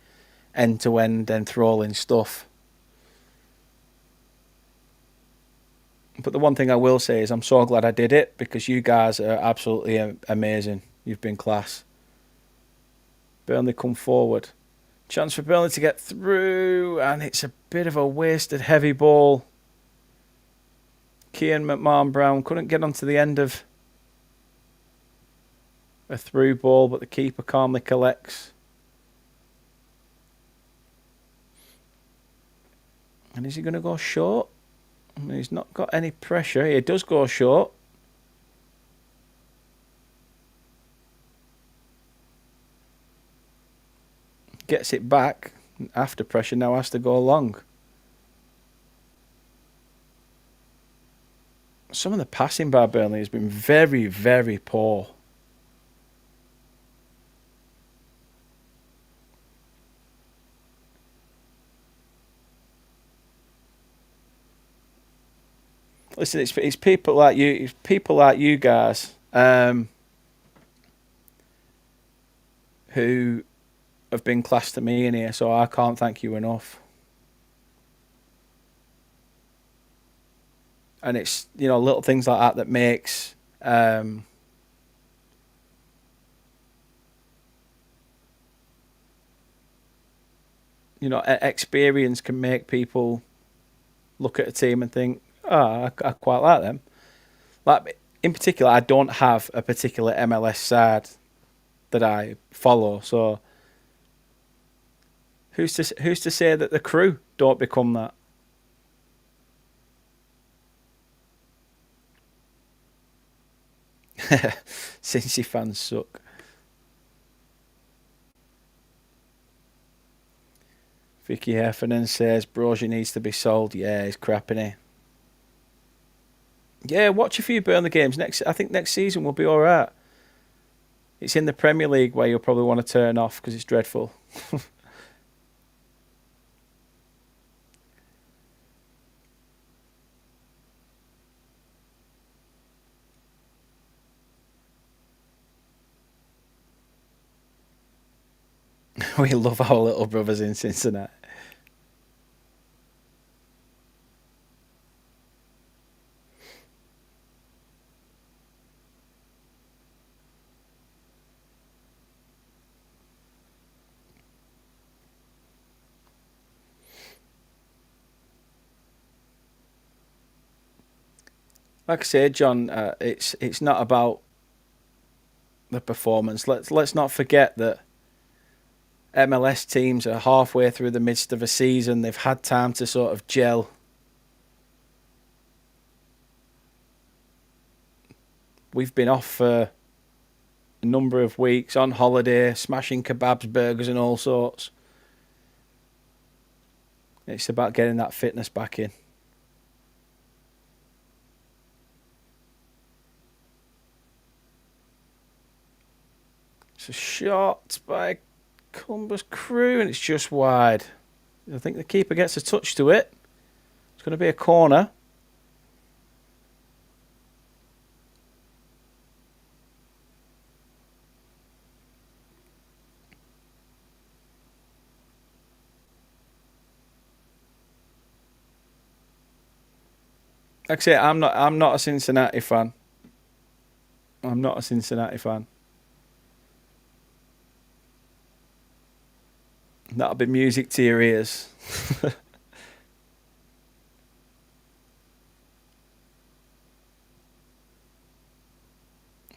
end to end and throwing stuff. But the one thing I will say is I'm so glad I did it because you guys are absolutely amazing. You've been class. Burnley come forward. Chance for Burnley to get through, and it's a bit of a wasted heavy ball. Kian McMahon Brown couldn't get onto the end of a through ball, but the keeper calmly collects. And is he going to go short? I mean, he's not got any pressure. He does go short. Gets it back. After pressure now has to go long. Some of the passing by Burnley has been very, very poor. Listen, it's people like you. It's people like you guys who have been class to me in here. So I can't thank you enough. And it's, you know, little things like that that makes you know, experience can make people look at a team and think, oh, I quite like them. Like in particular, I don't have a particular MLS side that I follow. So who's to say that the Crew don't become that? Cincy fans suck. Vicky Heffernan says Brozier needs to be sold. Yeah, he's crap, isn't he? Yeah, watch a few Burnley games. I think next season will be all right. It's in the Premier League where you'll probably want to turn off because it's dreadful. We love our little brothers in Cincinnati. Like I said, John, it's not about the performance. Let's not forget that MLS teams are halfway through the midst of a season. They've had time to sort of gel. We've been off for a number of weeks on holiday, smashing kebabs, burgers, and all sorts. It's about getting that fitness back in. It's a shot by Columbus Crew, and it's just wide. I think the keeper gets a touch to it. It's going to be a corner. Like I say, I'm not a Cincinnati fan. I'm not a Cincinnati fan. That'll be music to your ears.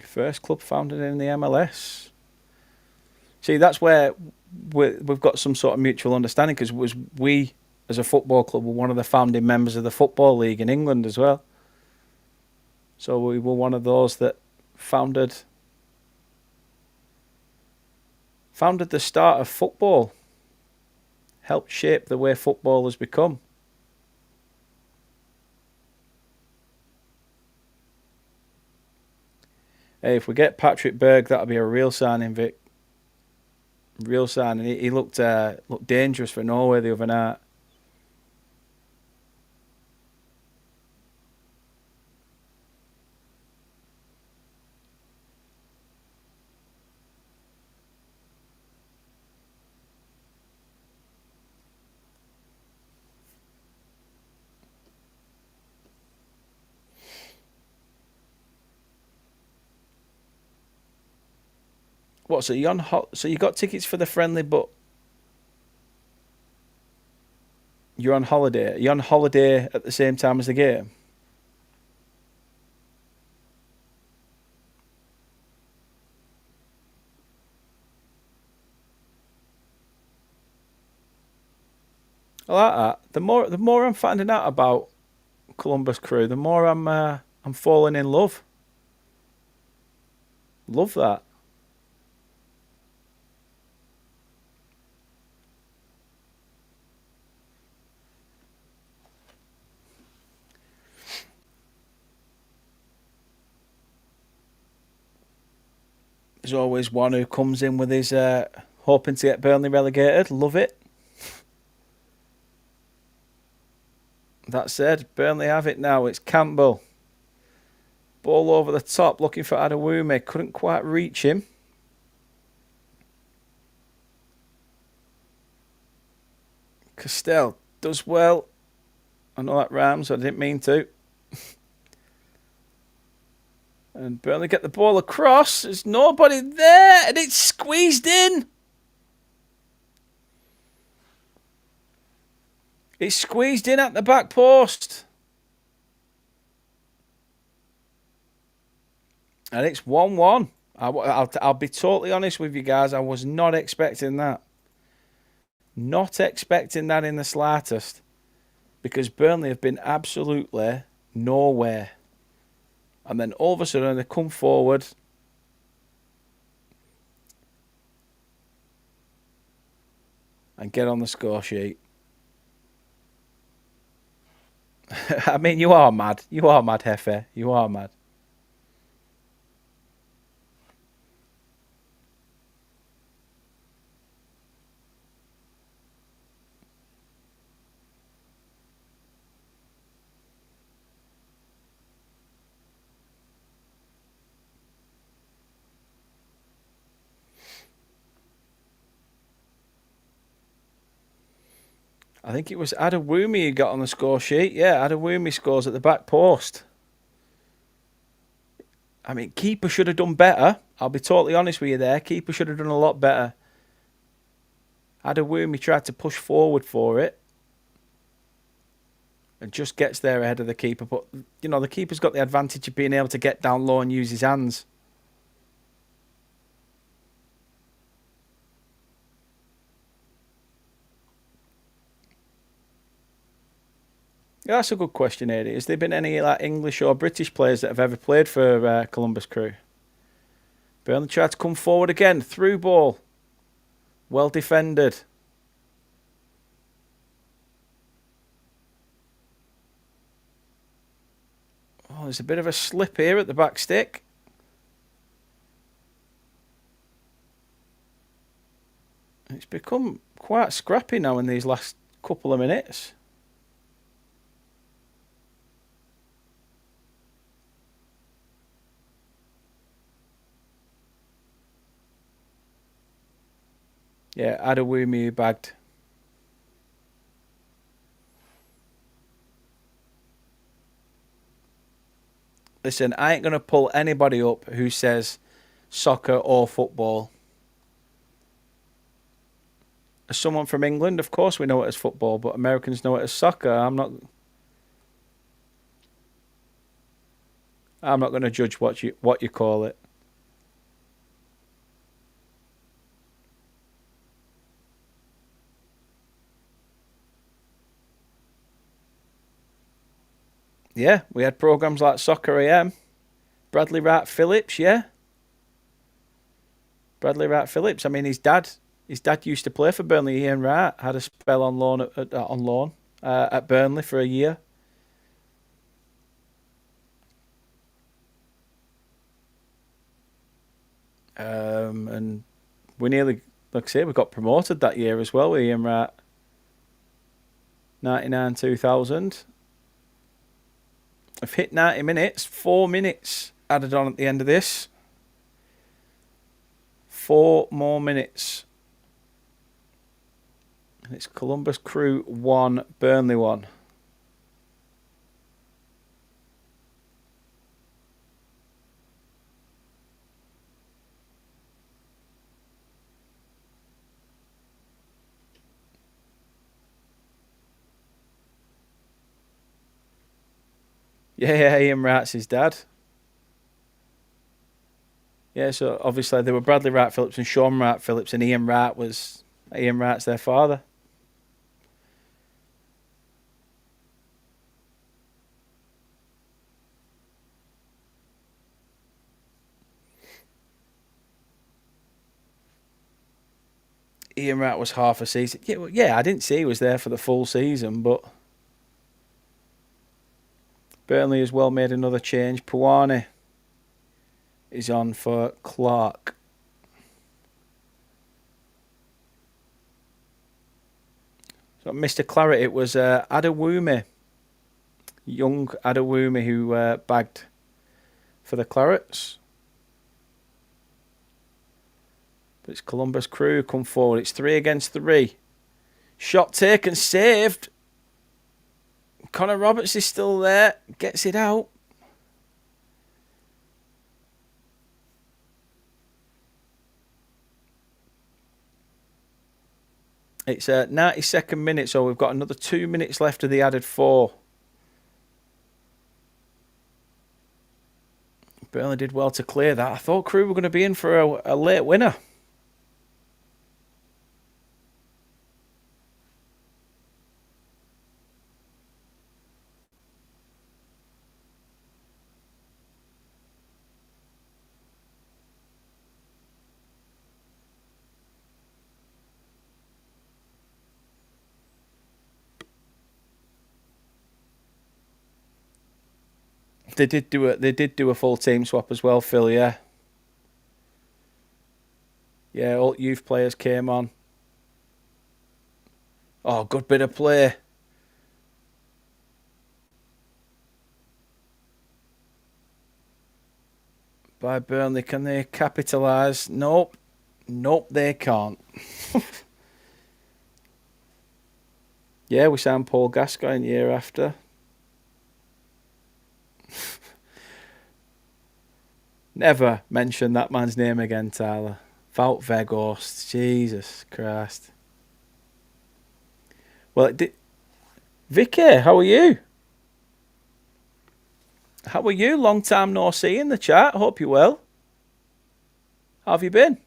First club founded in the MLS. See, that's where we've got some sort of mutual understanding because we, as a football club, were one of the founding members of the Football League in England as well. So we were one of those that founded the start of football, helped shape the way football has become. Hey, if we get Patrick Berg, that'll be a real signing, Vic. Real signing. He looked dangerous for Norway the other night. What? So you got tickets for the friendly, but you're on holiday. Are you on holiday at the same time as the game? I like that. The more I'm finding out about Columbus Crew, the more I'm falling in love. Love that. There's always one who comes in with his hoping to get Burnley relegated. Love it. That said, Burnley have it now. It's Campbell. Ball over the top, looking for Adewume. Couldn't quite reach him. Castell does well. I know that rhymes, I didn't mean to. And Burnley get the ball across. There's nobody there, and it's squeezed in. It's squeezed in at the back post. And it's 1-1. I'll be totally honest with you guys. I was not expecting that. Not expecting that in the slightest. Because Burnley have been absolutely nowhere. And then all of a sudden they come forward. and get on the score sheet. I mean, you are mad. You are mad, Hefe. You are mad. I think it was Adewumi who got on the score sheet. Yeah, Adewumi scores at the back post. I mean, keeper should have done better. I'll be totally honest with you there. Keeper should have done a lot better. Adewumi tried to push forward for it and just gets there ahead of the keeper. But, you know, the keeper's got the advantage of being able to get down low and use his hands. Yeah, that's a good question, Eddie. Has there been any like English or British players that have ever played for Columbus Crew? Burnley tried to come forward again. Through ball. Well defended. Oh, there's a bit of a slip here at the back stick. It's become quite scrappy now in these last couple of minutes. Yeah, Adewumi bagged. Listen, I ain't going to pull anybody up who says soccer or football. As someone from England, of course we know it as football, but Americans know it as soccer. I'm not going to judge what you call it. Yeah, we had programs like Soccer AM. Bradley Wright Phillips, yeah. Bradley Wright Phillips. I mean, his dad used to play for Burnley. Ian Wright had a spell on loan at Burnley for a year. And we nearly, like I say, we got promoted that year as well with Ian Wright. 99, 2000. I've hit 90 minutes. 4 minutes added on at the end of this. 4 more minutes. And it's Columbus Crew 1, Burnley 1. Yeah, Ian Wright's his dad. Yeah, so obviously there were Bradley Wright Phillips and Sean Wright Phillips, and Ian Wright's their father. Ian Wright was half a season. Yeah, I didn't say he was there for the full season, but Burnley has well made another change. Puane is on for Clark. So Mr. Claret, it was Adewumi, young Adewumi, who bagged for the Clarets. But it's Columbus Crew come forward. It's 3 against 3. Shot taken, saved. Connor Roberts is still there. Gets it out. It's 92nd minute, so we've got another 2 minutes left of the added 4. Burnley did well to clear that. I thought Crew were going to be in for a late winner. They did do a full team swap as well, Phil. Yeah, yeah. All youth players came on. Oh, good bit of play. By Burnley, can they capitalise? Nope. Nope, they can't. Yeah, we signed Paul Gascoigne year after. Never mention that man's name again, Tyler. Wout Weghorst. Jesus Christ. Well, it did. Vicky, how are you? How are you? Long time no see in the chat. Hope you're well. How have you been?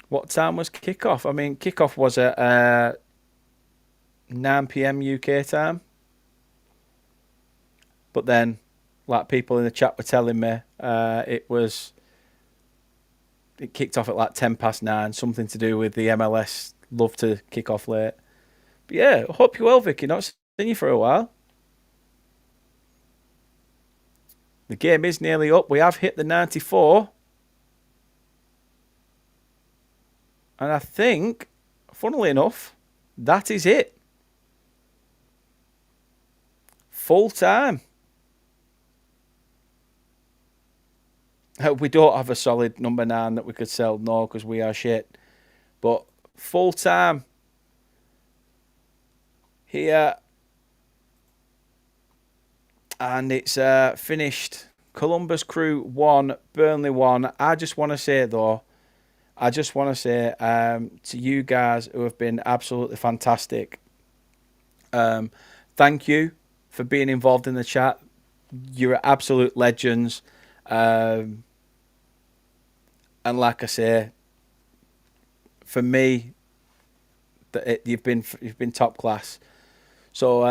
What time was kickoff? I mean, kickoff was at 9 p.m. UK time. But then, like people in the chat were telling me, it kicked off at like 9:10, something to do with the MLS love to kick off late. But yeah, hope you're well, Vicky. Not seen you for a while. The game is nearly up. We have hit the 94. And I think, funnily enough, that is it. Full time. We don't have a solid number 9 that we could sell, no, because we are shit. But full time here. And it's finished. Columbus Crew 1, Burnley 1. I just want to say, though, to you guys who have been absolutely fantastic. Thank you for being involved in the chat. You're absolute legends. And like I say, for me, you've been top class. So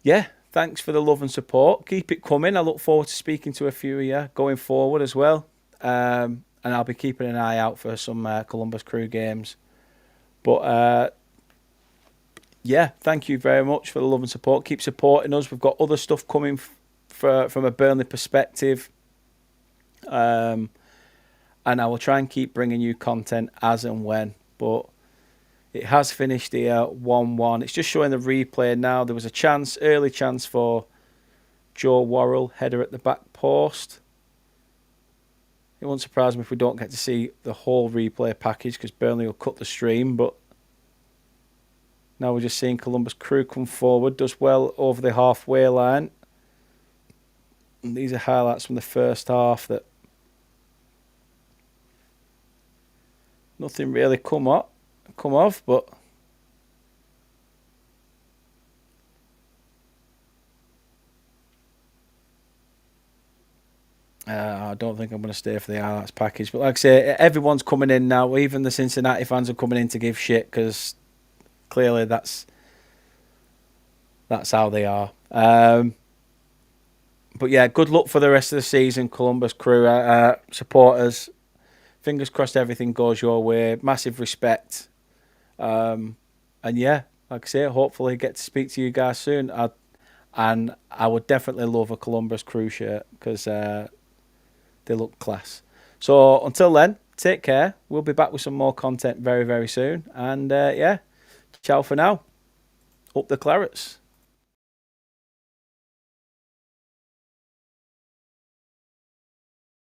yeah, thanks for the love and support. Keep it coming. I look forward to speaking to a few of you going forward as well. And I'll be keeping an eye out for some Columbus Crew games. But yeah, thank you very much for the love and support. Keep supporting us. We've got other stuff coming from a Burnley perspective. And I will try and keep bringing you content as and when. But it has finished here 1-1. It's just showing the replay now. There was a early chance for Joe Worrell, header at the back post. It won't surprise me if we don't get to see the whole replay package because Burnley will cut the stream. But now we're just seeing Columbus Crew come forward. Does well over the halfway line. And these are highlights from the first half that nothing really come off, but I don't think I'm going to stay for the highlights package. But like I say, everyone's coming in now. Even the Cincinnati fans are coming in to give shit because clearly that's how they are. But yeah, good luck for the rest of the season, Columbus Crew supporters. Fingers crossed everything goes your way. Massive respect. And yeah, like I say, hopefully get to speak to you guys soon. And I would definitely love a Columbus Crew shirt because they look class. So until then, take care. We'll be back with some more content very, very soon. And yeah, ciao for now. Up the Clarets.